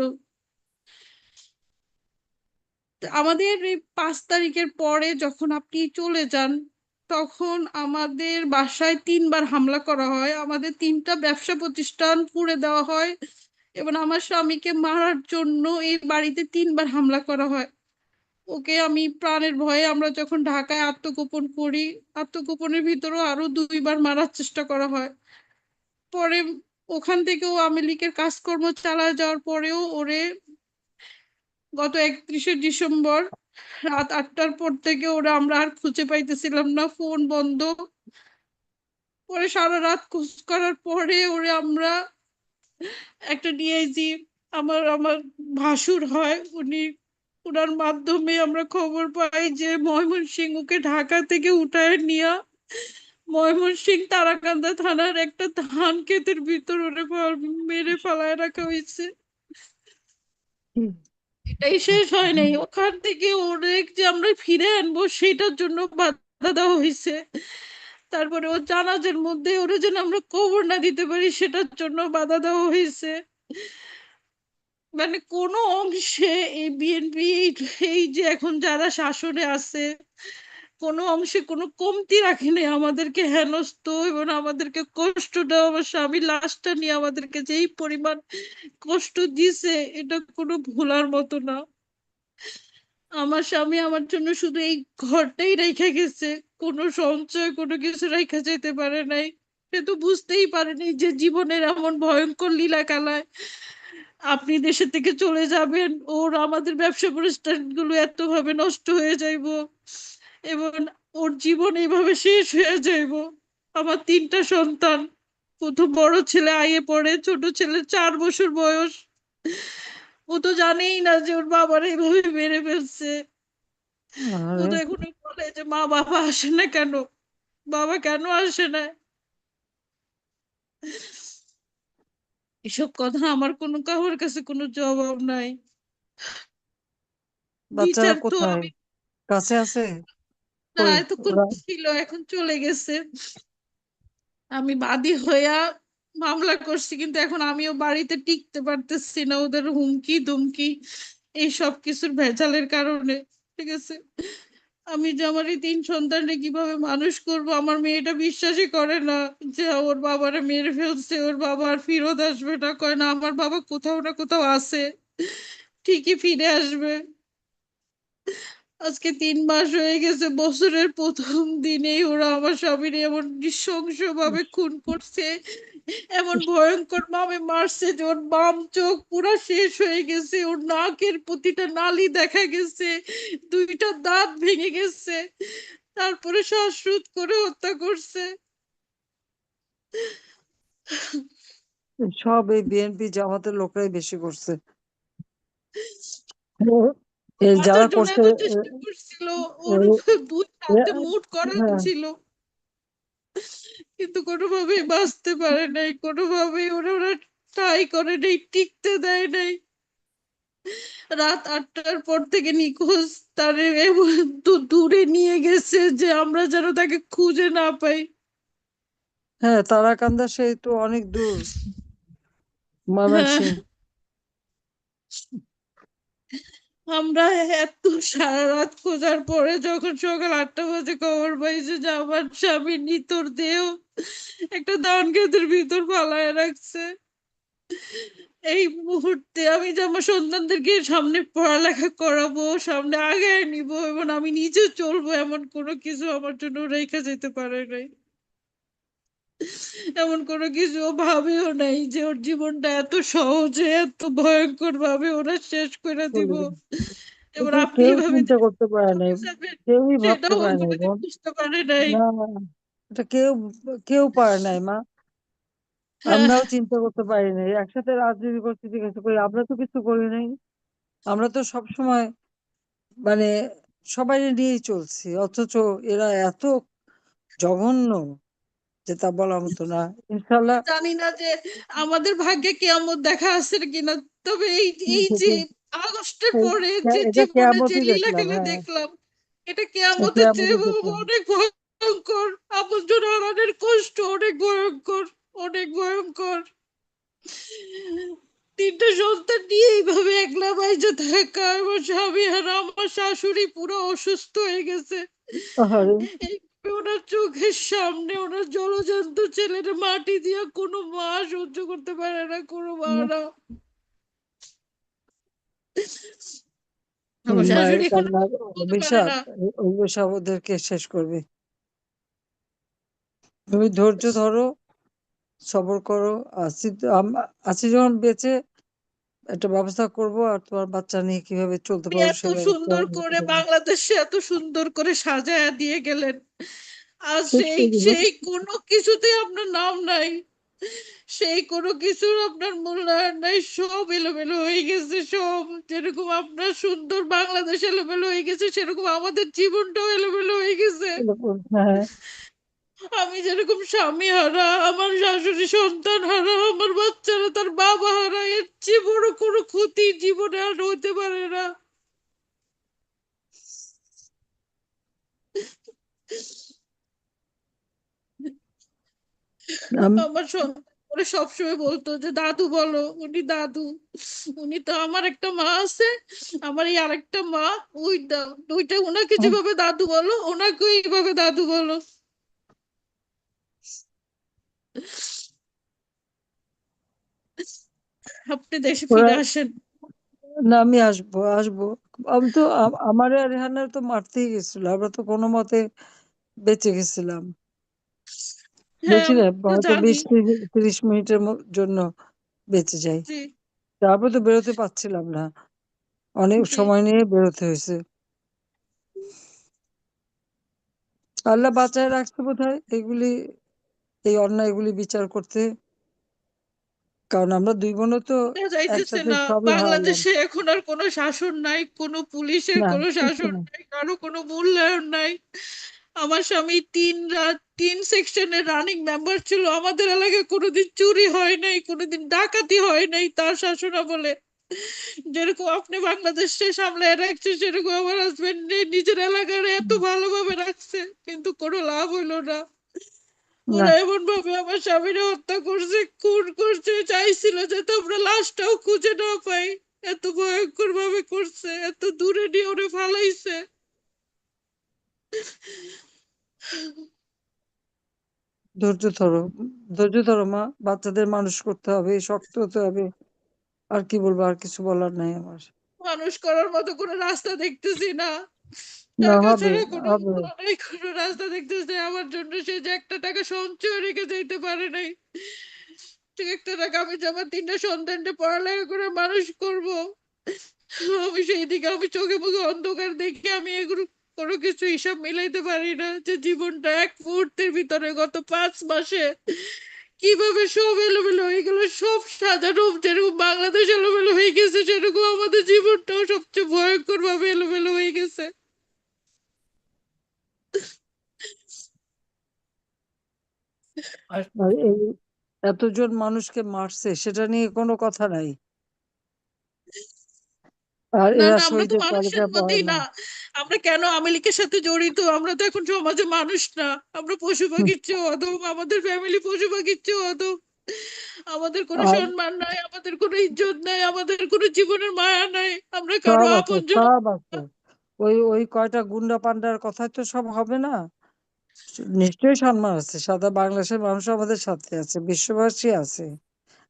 আমাদের এই 5 তারিখের পরে যখন আপনি চলে যান, তখন আমাদের বাসায় 3বার হামলা করা হয়, আমাদের 3টা ব্যবসা প্রতিষ্ঠান পুড়ে দেওয়া হয় এবং আমার স্বামীকে মারার জন্য এই বাড়িতে 3বার হামলা করা হয়। ওকে আমি প্রাণের ভয়ে, আমরা যখন ঢাকায় আত্মগোপন করি, আত্মগোপনের ভিতরেও আরো 2বার মারার চেষ্টা করা হয়। পরে ওখান থেকেও আওয়ামী লীগের কাজকর্ম চালায় যাওয়ার পরেও ওরে গত 31শে ডিসেম্বর রাত 8টার পর থেকে আমরা আর খুঁজে পাইতেছিলাম না, ফোন বন্ধ। পরে সারা রাত খোঁজ করার পরে আমরা একটা ডিআইজি, আমার আমার ভাসুর হয় উনি, ওনার মাধ্যমে আমরা খবর পাই যে ময়মনসিংহকে ঢাকা থেকে উঠায় নিয়ে ময়মনসিংহ তারাকান্দা থানার একটা ধান ক্ষেতের ভিতর মেরে ফেলায় রাখা হয়েছে। এটাই শেষ হয় নাই, ওখান থেকে অনেক যে আমরা ফিরে আনবো সেটার জন্য বাধা দেওয়া হয়েছে। তারপরে ও জানাজার মধ্যে ওরা যেন আমরা কবর না দিতে পারি সেটার জন্য বাধা দেওয়া হয়েছে। মানে কোনো অংশে এই বিএনপি, এই যে এখন যারা শাসনে আছে, কোনো অংশে কোনো কমতি রাখেনি, আমাদেরকে হেনস্থ এবং আমাদেরকে কষ্ট দেওয়া, আমার স্বামী লাশটা নিয়ে আমাদেরকে যেই পরিমাণ কষ্ট দিছে এটা কোনো ভোলার মতো না। আমার স্বামী আমার জন্য শুধু এই ঘরটাই রেখে গেছে, কোনো সঞ্চয় কোনো কিছু রেখে যেতে পারে নাই। সে তো বুঝতেই পারেনি যে জীবনের এমন ভয়ঙ্কর লীলা খেলায় আপনি দেশের থেকে চলে যাবেন, ওর আমাদের ব্যবসা প্রতিষ্ঠানগুলো এত ভাবে নষ্ট হয়ে যাইব এবং ওর জীবন এইভাবে শেষ হয়ে যাইব। আমার 3টা সন্তান, প্রথম বড় ছেলে আইয়ে পড়ে, ছোট ছেলে 4 বছর বয়স। ও তো জানেই না যে ওর বাবার এইভাবে মেরে ফেলছে। ও আরে তো এখনো বলে যে মা বাবা আসে না কেন, বাবা কেন আসে না। এসব কথা আমার কারোর কাছে কোনো জবাব নাই। বাচ্চারা বিচার তো কোথায়? আমি কাছে আছে? না কই এতক্ষণ ওরা? ছিল, এখন চলে গেছে। আমি বাদী হইয়া মামলা করছি, কিন্তু এখন আমিও বাড়িতে টিকতে পারতেছি না, ওদের হুমকি ধুমকি এই সব কিছুর ভেজালের কারণে। ঠিক আছে, আমি যে আমার এই 3 সন্তানকে কিভাবে মানুষ করব, আমার মেয়েটা বিশ্বাসই করে না যে ওর বাবারে মেরে ফেলছে, ওর বাবা আর ফিরত আসবে না, কয় না আমার বাবা কোথাও না কোথাও আছে, ঠিকই ফিরে আসবে। আজকে 3 মাস হয়ে গেছে, বছরের প্রথম দিনেই ওরা আমার স্বামীর এমন নৃশংস ভাবে খুন করছে, এমন ভয়ঙ্কর ভাবে মারছে যে ওর বাম চোখ পুরো শেষ হয়ে গেছে, ওর নাকের প্রতিটা নালি দেখা গেছে, 2টা দাঁত ভেঙে গেছে, তারপরে শ্বাসরোধ করে হত্যা করছে। সব এই বিএনপি জামাতের লোকরাই বেশি করছে। যারা বাঁচার জন্য করছে এত চেষ্টা করছিল, ওর এ- 2 এ- হাতে মুঠ করা হ্যাঁ, ছিল, কিন্তু কোনোভাবেই বাঁচতে পারে নাই, কোনোভাবেই ওরা ট্রাই করে নাই, টিকতে দেয় নাই। রাত 8টার পর থেকে নিখোঁজ, তারে এমন দূরে নিয়ে গেছে যে আমরা যেন তাকে খুঁজে না পাই। হ্যাঁ, তারাকান্দা সেই তো অনেক দূর, হ্যাঁ, ময়মনসিং। আমরা এত সারা রাত খোঁজার পরে যখন সকাল 8টা বাজে খবর পাইছে যে আমার স্বামী নিতর দেহ একটা ধান ক্ষেতের ভিতর ফালায় রাখছে, এই মুহূর্তে আমি যে আমার সন্তানদেরকে সামনে পড়ালেখা করাবো, সামনে আগায় নিব এবং আমি নিজে চলবো, এমন কোনো কিছু আমার জন্য রেখে যেতে পারে নাই। এমন কোনো কিছু ও ভাবেও নাই যে ওর জীবনটা এত সহজে এত ভয়ঙ্কর ভাবে ওরা শেষ করে দিব। এবার এটা আপনি কেউ এভাবে যে চিন্তা করতে পারে নাই, চলে যাবেন কেউই ভাবতে সেটাও পারে নাই কোনোদিন বোন। বুঝতে পারে নাই। না, এটা কেউ কেউ পারে নাই মা। হ্যাঁ, আমরাও চিন্তা করতে পারি নাই, একসাথে রাজনীতি করছি, ঠিক আছে, কই আমরা তো কিছু করি নাই। আমরা তো সব সময় মানে সবাই নিয়েই চলছি, অথচ এরা এত জঘন্য যে তা বলার মতো না। ইনশাল্লাহ জানি না যে আমাদের ভাগ্যে কিয়ামত দেখা আছে কিনা, তবে এই এই যে আগস্টের পরে যে এটা জীবনে যে কেয়ামতই লীলা দেখলাম। খেলা হ্যাঁ, দেখলাম, এটা কিয়ামতের চেয়ে কেয়ামতই দেখলাম। অনেক ভয়ঙ্কর। আপনজন হারানোর কষ্ট অনেক ভয়ঙ্কর, অনেক ভয়ঙ্কর। 3টা সন্তান নিয়ে এইভাবে একলা বাইচে থাকা, আমার স্বামী আর আমার শাশুড়ি পুরো অসুস্থ হয়ে গেছে, আহারে, এইভাবে ওনার চোখের সামনে ওনার জলজন্ত ছেলেটা মাটি দিয়ে কোনো মা সহ্য করতে পারে না, কোনো মা না। আমার মায়ের শাশুড়ি এখন কান্নার বলতে পারে অভিশাপ, না। এই অভিশাপ ওদেরকে শেষ করবে। তুমি ধৈর্য ধরো, সবর করো। আছি যখন বেঁচে একটা ব্যবস্থা করব, আর তোমার বাচ্চা নিয়ে কিভাবে চলতে আপনি পারবো এত সে ব্যবস্থা সুন্দর আমরা করে করবো। বাংলাদেশে এত সুন্দর করে সাজায়া দিয়ে গেলেন, আর শেষ সেই করে দেবো। সেই কোনো কিছুতে আপনার নাম নাই, সেই কোনো কিছুর আপনার মূল্যায়ন নাই, সব এলোমেলো হয়ে গেছে সব। যেরকম আপনার সুন্দর বাংলাদেশ এলোমেলো হয়ে গেছে, সেরকম আমাদের জীবনটাও এলোমেলো হয়ে গেছে। হ্যাঁ, আমি যেরকম স্বামী হারা, আমার শাশুড়ি সন্তান হারা, আমার বাচ্চারা তার বাবা হারা, এর চেয়ে বড় কোনো ক্ষতি জীবনে আর হতে পারে না। আমার সন্তান করে সবসময় বলতো যে দাদু বলো, উনি দাদু, উনি তো আমার একটা মা আছে, আমার এই আরেকটা মা, ওই ওইটা ওনাকে যেভাবে দাদু বলো ওনাকে এইভাবে দাদু বলো। আপনি দেশে ওরা, ফিরে আসেন। না আমি আসবো আসবো। আমি তো আমার আর রেহানার তো মারতেই গেছিল, আমরা তো কোনো মতে বেঁচে গেছিলাম। হ্যাঁ, বেঁচে আমি যাই তো হয়তো জানি। 20-30 মিনিটের জন্য বেঁচে যাই। জি, তারপর তো বেরোতে পারছিলাম না, অনেক জি। সময় নিয়ে বেরোতে হয়েছে। আল্লাহ বাঁচায় রাখছে বোধহয় এগুলি, এই অন্যায়গুলি বিচার করতে, কারণ আমরা দুই বোনও তো বোঝা যাইতেছে একসাথে না সবই হারালাম। বাংলাদেশে এখন আর কোনো শাসন নাই, কোনো পুলিশের না, কোনো কিচ্ছু শাসন না। নাই, কারো কোনো মূল্যায়ন নাই। আমার স্বামী 3 সেকশনের রানিং মেম্বার ছিল, আমাদের এলাকায় কোনোদিন চুরি হয় নাই, কোনোদিন ডাকাতি হয় নাই তার শাসনামলে। যেরকম আপনি বাংলাদেশে সামলায় রাখছে, সেরকম আমার হাজবেন্ড নিজের এলাকার এত ভালোভাবে রাখছে, কিন্তু কোনো লাভ হইলো না। না ওরা এমন ভাবে আমার স্বামীরে হত্যা করছে, খুন করছে, চাইছিল যে তোমরা লাশটাও খুঁজে না পাই, এত ভয়ঙ্কর ভাবে করছে, এত দূরে নিয়ে ওরে ফালাইছে। ধৈর্য ধরো, ধৈর্য ধরো মা, বাচ্চাদের মানুষ করতে হবে, শক্ত হতে হবে। আর কি বলবো, আর কিছু বলার নাই আমার। মানুষ করার মতো কোনো রাস্তা দেখতেছি না, না, টাকা হবে ছাড়া কোনো হবে। নাই, কোনো রাস্তা দেখতেছি না। আমার জন্য সে যে একটা টাকা সঞ্চয় রেখে যেতে পারে নাই, ঠিক একটা টাকা আমি যে আমার 3টা সন্তানকে পড়ালেখা করে মানুষ করব, আমি সেই দিকে আমি চোখে মুখে অন্ধকার দেখে আমি এগুলো কোনো কিছু হিসাব মিলাইতে পারি না, যে জীবনটা এক মুহূর্তের ভিতরে গত 5 মাসে কিভাবে সব এলোমেলো হয়ে গেল, সব সাজানো যেরকম বাংলাদেশ এলোমেলো হয়ে গেছে, সেরকম আমাদের জীবনটাও সবচেয়ে ভয়ঙ্কর ভাবে এলোমেলো হয়ে গেছে। আর আর এই এতজন মানুষকে মারছে, সেটা নিয়ে কোনো কথা নাই। আর না এরা না, আমরা তো শহীদের তালিকা মানুষের পায় মধ্যেই না। না। আমরা কেন আওয়ামী লীগের সাথে জড়িত? আমরা তো এখন সমাজে মানুষ না, আমরা পশু পাখির চেয়ে অধম, আমাদের ফ্যামিলি পশু পাখির চেয়ে অধম। আমাদের কোনো আর সম্মান নাই, আমাদের কোনো ইজ্জত নাই, আমাদের কোনো জীবনের মায়া নাই, আমরা কারো সব আছে, আপনজন। সব আছে। ওই ওই কয়টা গুন্ডা পান্ডার কথাই তো সব হবে না। নিশ্চয়ই সম্মান আছে, সাদা বাংলাদেশের মানুষ আমাদের সাথে আছে, বিশ্ববাসী আছে।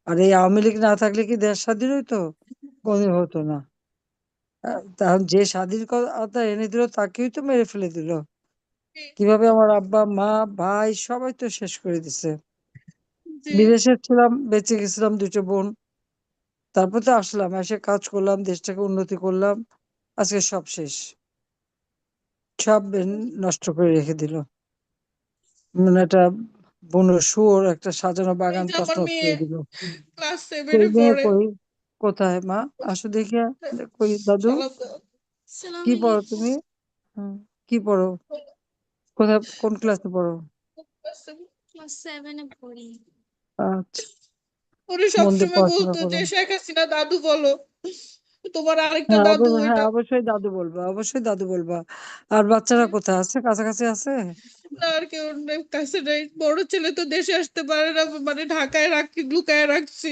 আর এই আওয়ামী লীগ না থাকলে কি দেশ স্বাধীন হইতো? কোনদিন হতো না। তাহলে যে স্বাধীনতা এনে দিল তাকেই তো মেরে ফেলে দিল। কিভাবে আমার আব্বা মা ভাই সবাই তো শেষ করে দিছে। জি বিদেশে ছিলাম, বেঁচে গেছিলাম 2টো বোন, তারপর তো আসলাম, এসে কাজ করলাম, দেশটাকে উন্নতি করলাম। আজকে সব শেষ, সব নষ্ট করে রেখে দিল। মানে একটা বন শুয়োর একটা সাজানো এই বাগান যে আমার তছনছ মেয়ে করে দিল। ক্লাস কই 7-এ মেয়ে পড়ে। কই? কোথায় মা? আসো দেখি। কই দাদু? সালাম দাও। কি পড়ো তুমি? হুম, কি পড়ো? কোথায়, কোন ক্লাসে পড়ো? ক্লাস 7-এ পড়ি। আচ্ছা, ওরে মন দিয়ে সবসময় পড়াশোনা বলতো করো। যে শেখ হাসিনা দাদু বলো, তোমার আরেকটা দাদু হ্যাঁ, ওইটা। অবশ্যই দাদু বলবা, অবশ্যই দাদু বলবা। আর বাচ্চারা কোথায় আছে? কাছাকাছি আছে? না, আর কেউ নেই, কাছে নেই। বড় ছেলে তো দেশে আসতে পারে না, মানে ঢাকায় রাখি, লুকায় রাখছি।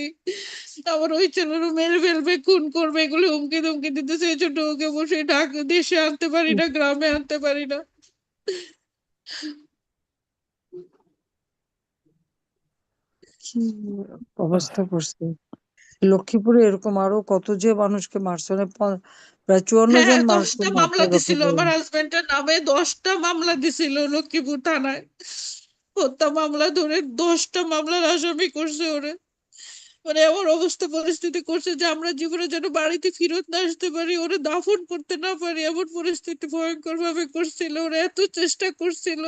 আবার ওই ছেলেরও মেরে ফেলবে, খুন করবে, এগুলো হুমকি ধুমকি দিতেছে। এই ছোট ওকে বসে ঢাকা দেশে আনতে পারি না, গ্রামে আনতে পারি না। কি অবস্থা করছে! লক্ষ্মীপুরে এরকম আরো কত যে মানুষকে মারছে, মানে প্রায় 54 হ্যাঁ জন হ্যাঁ, মানুষকে 10টা মারছে মামলা দিছিল লক্ষ্মীপুরে। আমার হাজবেন্ডের নামে, 10টা মামলা দিছিল লক্ষ্মীপুর থানায়। হত্যা মামলা ধরে 10টা মামলার আসামি করছে ওরে। মানে এমন অবস্থা পরিস্থিতি করছে যে আমরা জীবনে যেন বাড়িতে ফেরত না আসতে পারি, ওরে দাফন করতে না পারি, এমন পরিস্থিতি ভয়ঙ্কর ভাবে করছিল। ওরা এত চেষ্টা করছিল,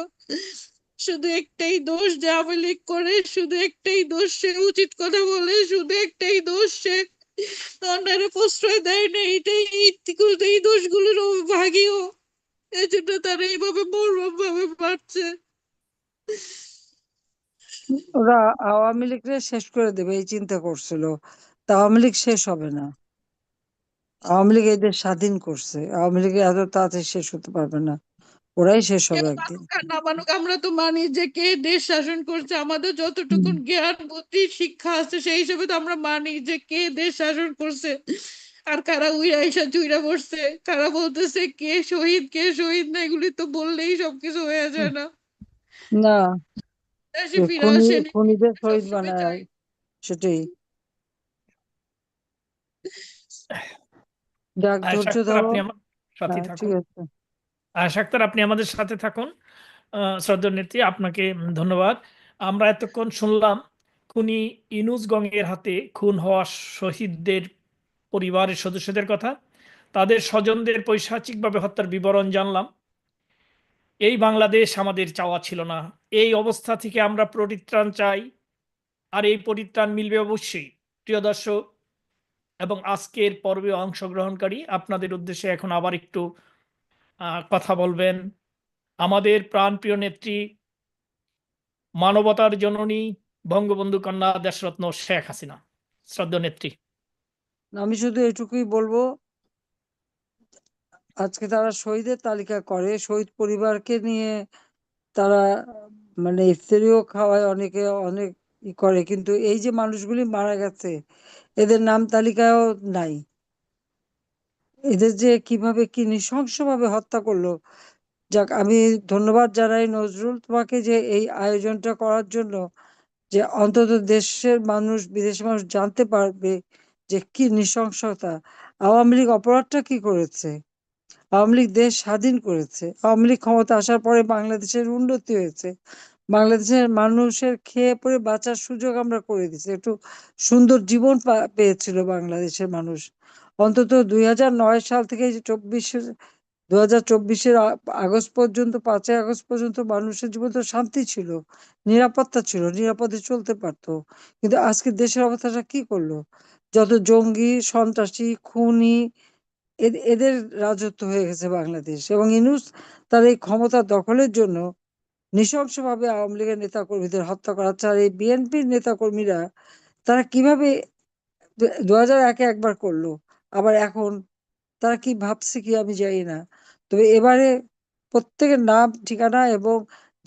শুধু একটাই দোষ যে আওয়ামী লীগ করে, শুধু একটাই দোষ সে উচিত কথা বলে, শুধু একটাই দোষ সে অন্যায়ের প্রশ্রয় দেয় না। এই দোষগুলোর ভাগিও, এই জন্য তারা এইভাবে মর্মম ভাবে মারছে। ওরা আওয়ামী লীগকে শেষ করে দেবে এই চিন্তা করছিল, তা আওয়ামী লীগ শেষ হবে না। আওয়ামী লীগ এদের স্বাধীন করছে, আওয়ামী লীগ এত তাড়াতাড়ি শেষ হতে পারবে না, ওরাই শেষ কেউ হবে একদিন। মানুক আর না মানুক, আমরা তো মানি যে কে দেশ শাসন করছে। আমাদের যতটুকু হুম। জ্ঞান বুদ্ধি শিক্ষা আছে সেই হিসেবে তো আমরা মানি যে কে দেশ শাসন করছে, আর কারা উইরা এসা চুইরা পড়ছে, কারা বলতেছে কে শহীদ না, এগুলি তো বললেই সবকিছু হয়ে যায় না। না, দেশে ফিরে খুনি আসেনি, খুনিদের শহীদ সবসময় চাই। বানায়, সেটাই। যাক, আয়েশা ধৈর্য আক্তার, ধরো। আপনি আমার সাথে হ্যাঁ, ঠিক থাকুন। আছে। আয়েশা আক্তার, আপনি আমাদের সাথে থাকুন। শ্রদ্ধেয় নেত্রী, আপনাকে ধন্যবাদ। আমরা এতক্ষণ শুনলাম খুনি ইনুস গঙ্গের হাতে খুন হওয়া শহীদদের পরিবারের সদস্যদের কথা, তাদের স্বজনদের পৈশাচিকভাবে হত্যার বিবরণ জানলাম। এই বাংলাদেশ আমাদের চাওয়া ছিল না। এই অবস্থা থেকে আমরা পরিত্রাণ চাই, আর এই পরিত্রাণ মিলবে অবশ্যই। প্রিয় দর্শক এবং আজকের পর্বে অংশগ্রহণকারী, আপনাদের উদ্দেশ্যে এখন আবার একটু কথা বলবেন আমাদের প্রাণপ্রিয় নেত্রী, মানবতার জননী, বঙ্গবন্ধু কন্যা দেশরত্ন শেখ হাসিনা। শ্রদ্ধেয় নেত্রী। আমি শুধু এটুকুই বলবো, আজকে তারা শহীদের তালিকা করে, শহীদ পরিবারকে নিয়ে তারা মানে ইফতারিও খাওয়ায়, অনেকে অনেক করে, কিন্তু এই যে মানুষগুলি মারা গেছে এদের নাম তালিকাও নাই। এদের যে কিভাবে কি নৃশংসভাবে হত্যা করলো। যাক, আমি ধন্যবাদ জানাই নজরুল তোমাকে যে এই আয়োজনটা করার জন্য, যে অন্তত দেশের মানুষ, বিদেশের মানুষ জানতে পারবে যে কি নৃশংসতা। আওয়ামী লীগ অপরাধটা কি করেছে? আওয়ামী লীগ দেশ স্বাধীন করেছে। আওয়ামী লীগ ক্ষমতা আসার পরে বাংলাদেশের উন্নতি হয়েছে। বাংলাদেশের মানুষের খেয়ে পরে বাঁচার সুযোগ আমরা করে দিচ্ছি, একটু সুন্দর জীবন পেয়েছিল বাংলাদেশের মানুষ। অন্তত 2009 সাল থেকে 2024-এর আগস্ট পর্যন্ত, 5ই আগস্ট পর্যন্ত মানুষের জীবন তো শান্তি ছিল, নিরাপত্তা ছিল, নিরাপদে চলতে পারতো। কিন্তু আজকে দেশের অবস্থাটা কি করলো? যত জঙ্গি, সন্ত্রাসী, খুনি, এদের রাজত্ব হয়ে গেছে বাংলাদেশ। এবং ইউনূস তার এই ক্ষমতা দখলের জন্য নৃশংসভাবে আওয়ামী লীগের নেতা কর্মীদের হত্যা করাচ্ছে। আর এই বিএনপির নেতা কর্মীরা তারা কিভাবে 2001-এ একবার করলো, আবার এখন তারা কি ভাবছে কি আমি জানি না। তবে এবারে প্রত্যেকের নাম, ঠিকানা এবং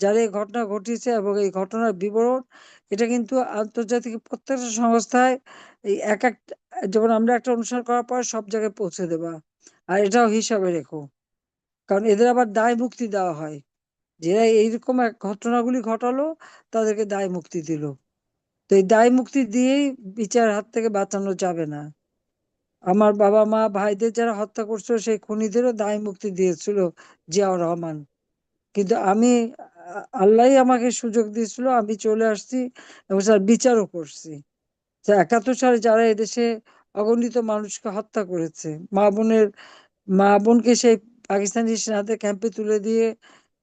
যারা এই ঘটনা ঘটিয়েছে এবং এই ঘটনার বিবরণ, এটা কিন্তু আন্তর্জাতিক প্রত্যেকটা সংস্থায় এই এক এক, যেমন আমরা একটা অনুষ্ঠান করার পর সব জায়গায় পৌঁছে দেবা। আর এটাও হিসাবে রেখো, কারণ এদের আবার দায় মুক্তি দেওয়া হয়। যারা এইরকম এক ঘটনাগুলি ঘটালো তাদেরকে দায় মুক্তি দিল। তো এই দায় মুক্তি দিয়েই বিচার হাত থেকে বাঁচানো যাবে না। আমার বাবা মা ভাইদের যারা হত্যা করছিল সেই খুনিদেরও দায় মুক্তি দিয়েছিল জিয়াউর রহমান। কিন্তু আমি আল্লাহই আমাকে সুযোগ দিয়েছিল, আমি চলে আসছি এবং তার বিচারও করছি। 71 সালে যারা এদেশে অগণিত মানুষকে হত্যা করেছে, মা বোনকে সেই পাকিস্তানি সেনাদের ক্যাম্পে তুলে দিয়ে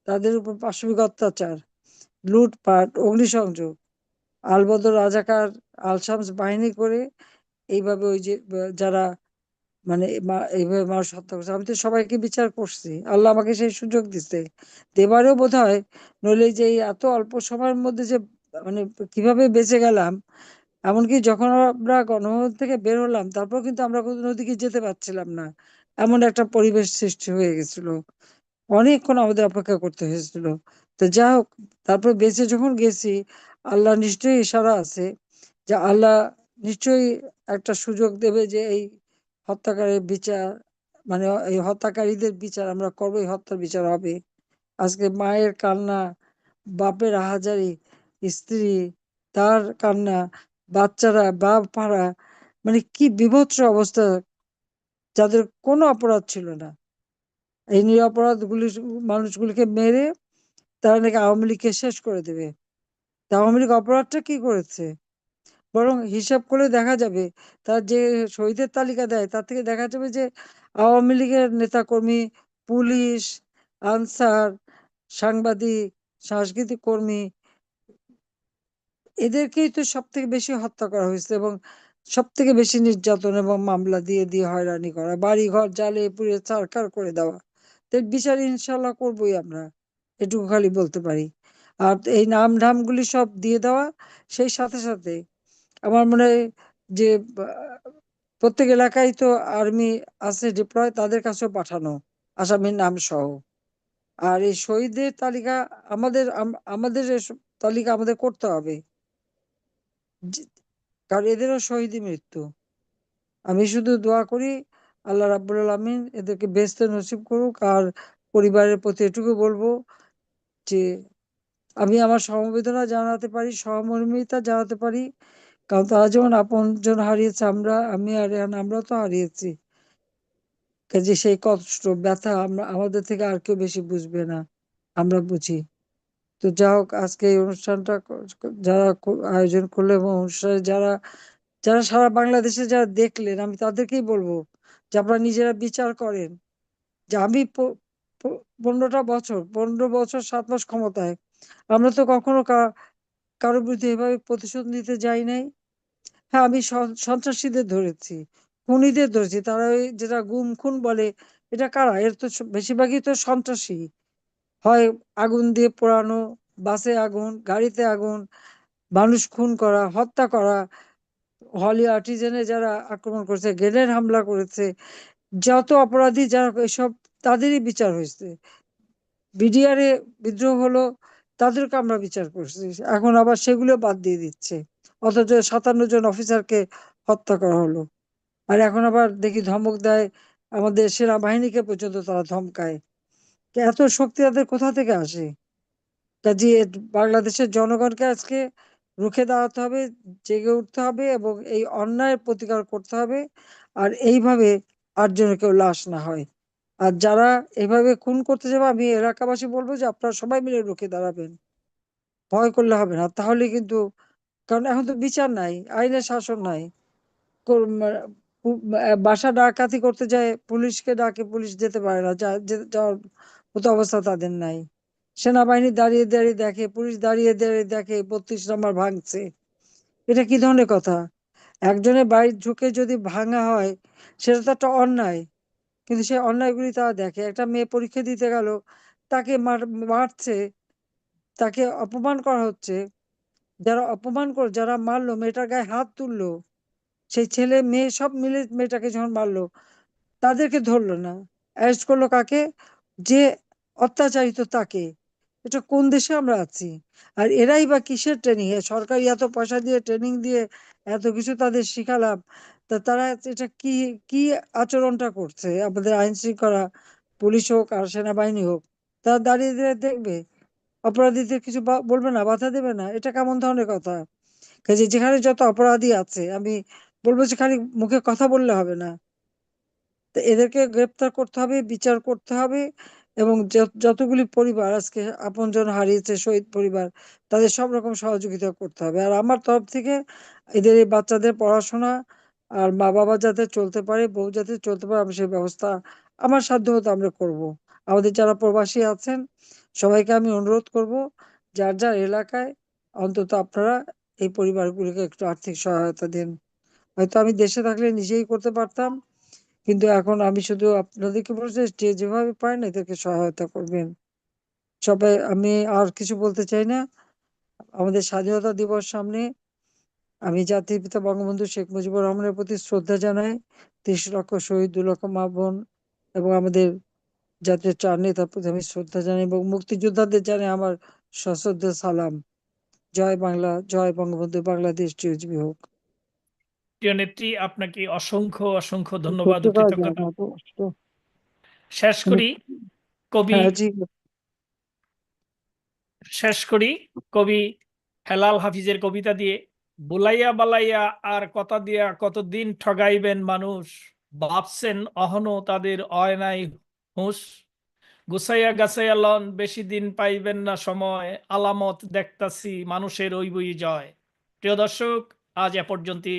তাদের উপর পাশবিক অত্যাচার, লুটপাট, অগ্নিসংযোগ, আলবদর রাজাকার, আলশামস বাহিনী করে এইভাবে ওই যে যারা মানে এইভাবে মানুষ হত্যা করছে, আমি তো সবাইকে বিচার করছি, আল্লাহ আমাকে সেই সুযোগ দিচ্ছে। এবারেও বোধ হয়, নইলে যে এই এত অল্প সময়ের মধ্যে যে মানে কিভাবে বেঁচে গেলাম। এমনকি যখন আমরা গণভবন থেকে বের হলাম তারপর কিন্তু আমরা কোনো নদীকে যেতে পারছিলাম না, এমন একটা পরিবেশ সৃষ্টি হয়ে গেছিল। অনেকক্ষণ আমাদের অপেক্ষা করতে হয়েছিল। তো যা হোক, তারপর বেঁচে যখন গেছি, আল্লাহ নিশ্চয়ই ইশারা আছে যে আল্লাহ নিশ্চয়ই একটা সুযোগ দেবে যে এই হত্যাকারীর বিচার, মানে এই হত্যাকারীদের বিচার আমরা করবো, এই হত্যার বিচার হবে। আজকে মায়ের কান্না, বাপের আহাজারি, স্ত্রী তার কান্না, বাচ্চারা, বাপারা, মানে কি বীভৎস অবস্থা, যাদের কোনো অপরাধ ছিল না। এই নিরপরাধ মানুষগুলিকে মেরে তারা নাকি আওয়ামী লীগকে শেষ করে দেবে। তা আওয়ামী লীগ অপরাধটা কি করেছে? বরং হিসাব করে দেখা যাবে, তার যে শহীদের তালিকা দেয় তার থেকে দেখা যাবে যে আওয়ামী লীগের নেতাকর্মী, পুলিশ, আনসার, সাংবাদিক, সাংস্কৃতিক কর্মী, এদেরকেই তো সব থেকে বেশি হত্যা করা হয়েছে এবং সব থেকে বেশি নির্যাতন এবং মামলা দিয়ে দিয়ে হয়রানি করা, বাড়ি ঘর জ্বালিয়ে পুড়িয়ে ছারখার করে দেওয়া। তো এর বিচার ইনশাল্লাহ করবোই আমরা, এটুকু খালি বলতে পারি। আর এই নাম ধামগুলি সব দিয়ে দেওয়া, সেই সাথে সাথে আমার মনে হয় যে প্রত্যেক এলাকায় তো আর্মি আছে ডিপ্লয়, তাদের কাছেও পাঠানো আসামির নাম সহ। আর এই শহীদদের তালিকা আমাদের তালিকা আমাদের করতে হবে, কারণ এদেরও শহীদি মৃত্যু। আমি শুধু দোয়া করি আল্লাহ রাব্বুল আলামিন এদেরকে বেহেশত নসিব করুক। আর পরিবারের প্রতি এটুকু বলবো যে আমি আমার সমবেদনা জানাতে পারি, সহমর্মিতা জানাতে পারি, কারণ তারা যেমন আপনজন হারিয়েছে, আমি আর রেহান আমরাও তো হারিয়েছি। কাজে সেই কষ্ট ব্যথা আমাদের থেকে আর কেউ বেশি বুঝবে না, আমরা বুঝি। তো যা হোক, আজকে এই অনুষ্ঠানটা যারা আয়োজন করলো এবং অনুষ্ঠানে যারা যারা সারা বাংলাদেশে যারা দেখলেন, আমি তাদেরকেই বলবো যে আপনারা নিজেরা বিচার করেন। যে আমি 15 বছর 7 মাস ক্ষমতায়, আমরা তো কখনো কারোর বিরুদ্ধে এভাবে প্রতিশোধ নিতে যাই নাই। হ্যাঁ, আমি সন্ত্রাসীদের ধরেছি, খুনিদের ধরেছি, তারা ওই যেটা গুম খুন বলে, এটা কারা? এর তো বেশিরভাগই তো সন্ত্রাসী। হয় আগুন দিয়ে পোড়ানো, বাসে আগুন, গাড়িতে আগুন, মানুষ খুন করা, হত্যা করা, হলি আর্টিজেনে যারা আক্রমণ করেছে, গ্রেনেড হামলা করেছে, যত অপরাধী যারা এসব তাদেরই বিচার হয়েছে। বিডিআর এ বিদ্রোহ হলো, তাদেরকে আমরা বিচার করছি, এখন আবার সেগুলো বাদ দিয়ে দিচ্ছে, অথচ 57 জন অফিসারকে হত্যা করা হলো। আর এখন আবার দেখি ধমক দেয়, আমাদের সেনাবাহিনীকে পর্যন্ত তারা ধমকায়। এত শক্তি তাদের কোথা থেকে আসে? কাজে বাংলাদেশের জনগণকে আজকে রুখে দাঁড়াতে হবে, জেগে উঠতে হবে এবং এই অন্যায়ের প্রতিকার করতে হবে। আর এইভাবে আর যেন কেউ লাশ না হয়। আর যারা এভাবে খুন করতে যাবে, আমি এলাকাবাসী বলবো যে আপনারা সবাই মিলে রুখে দাঁড়াবেন, ভয় করলে হবে না। তাহলে কিন্তু, কারণ এখন তো বিচার নাই, আইনের শাসন নাই। বাসা ডাকাতি করতে যায়, পুলিশকে ডাকে, পুলিশ যেতে পারে না, যাওয়ার মতো অবস্থা তাদের নাই। সেনাবাহিনী দাঁড়িয়ে দাঁড়িয়ে দেখে, পুলিশ দাঁড়িয়ে দাঁড়িয়ে দেখে 32 নম্বর ভাঙছে। এটা কি ধরনের কথা? একজনের বাড়ি ঢুকে যদি ভাঙা হয়, সেটা তো একটা অন্যায়, কিন্তু সেই অন্যায়গুলি তারা দেখে। একটা মেয়ে পরীক্ষা দিতে গেল, তাকে মারছে, তাকে অপমান করা হচ্ছে। যারা অপমান করে, যারা মারলো, মেয়েটার গায়ে হাত তুললো, সেই ছেলে মেয়ে সব মিলে মেয়েটাকে যখন মারলো, তাদেরকে ধরলো না, অ্যারেস্ট করলো কাকে? যে অত্যাচারিত তাকে। এটা কোন দেশে আমরা আছি? আর এরাই বা কিসের ট্রেনিং? সরকারি এত পয়সা দিয়ে ট্রেনিং দিয়ে এত কিছু তাদের শিখালাম, তা তারা এটা কি কি আচরণটা করছে? আমাদের আইন শৃঙ্খলা, পুলিশ হোক আর সেনাবাহিনী হোক, তারা দাঁড়িয়ে দাঁড়িয়ে দেখবে, অপরাধীদের কিছু বলবে না, বাধা দেবে না? এটা কেমন ধরনের কথা? কাজে যেখানে যত অপরাধী আছে, আমি বলবো যে খালি মুখে কথা বললে হবে না, তো এদেরকে গ্রেপ্তার করতে হবে, বিচার করতে হবে। এবং যতগুলি পরিবার আজকে আপনজন হারিয়েছে, শহীদ পরিবার, তাদের সব রকম সহযোগিতা করতে হবে। আর আমার তরফ থেকে এদের এই বাচ্চাদের পড়াশোনা, আর মা বাবা যাতে চলতে পারে, বউ যাতে চলতে পারে, আমি সেই ব্যবস্থা আমার সাধ্যমতো আমরা করব। আমাদের যারা প্রবাসী আছেন, সবাইকে আমি অনুরোধ করব, যার যার এলাকায় অন্তত আপনারা এই পরিবারগুলিকে একটু আর্থিক সহায়তা দিন। হয়তো আমি দেশে থাকলে নিজেই করতে পারতাম, কিন্তু এখন আমি শুধু আপনাদেরকে বলছি যে যেভাবে পারেন এদেরকে সহায়তা করবেন সবাই। আমি আর কিছু বলতে চাই না। আমাদের স্বাধীনতা দিবস সামনে, আমি জাতির পিতা বঙ্গবন্ধু শেখ মুজিবুর রহমানের প্রতি শ্রদ্ধা জানাই, 30 লক্ষ শহীদ, 2 লক্ষ মা বোন এবং আমাদের জাতীয় 4 নেতার প্রতি আমি শ্রদ্ধা জানাই, এবং মুক্তিযোদ্ধাদের জানাই আমার সশ্রদ্ধ সালাম। জয় বাংলা, জয় বঙ্গবন্ধু, বাংলাদেশ চিরজীবী হোক। প্রিয় নেত্রী, আপনাকে অসংখ্য অসংখ্য ধন্যবাদ সত্যি ও করা যায় কৃতজ্ঞতা। না তো। শেষ করি কবি হ্যাঁ জি। শেষ করি কবি হেলাল হাফিজের কবিতা দিয়ে। বুলাইয়া বালাইয়া আর কথা দিয়া কতদিন ঠগাইবেন মানুষ, ভাবছেন অহনো তাদের অয়নাই হুঁশ, গুছাইয়া গাছাইয়া লন বেশি দিন পাইবেন না সময়, আলামত দেখতাছি মানুষের ওই বই জয়। প্রিয় দর্শক, আজ এ পর্যন্তই।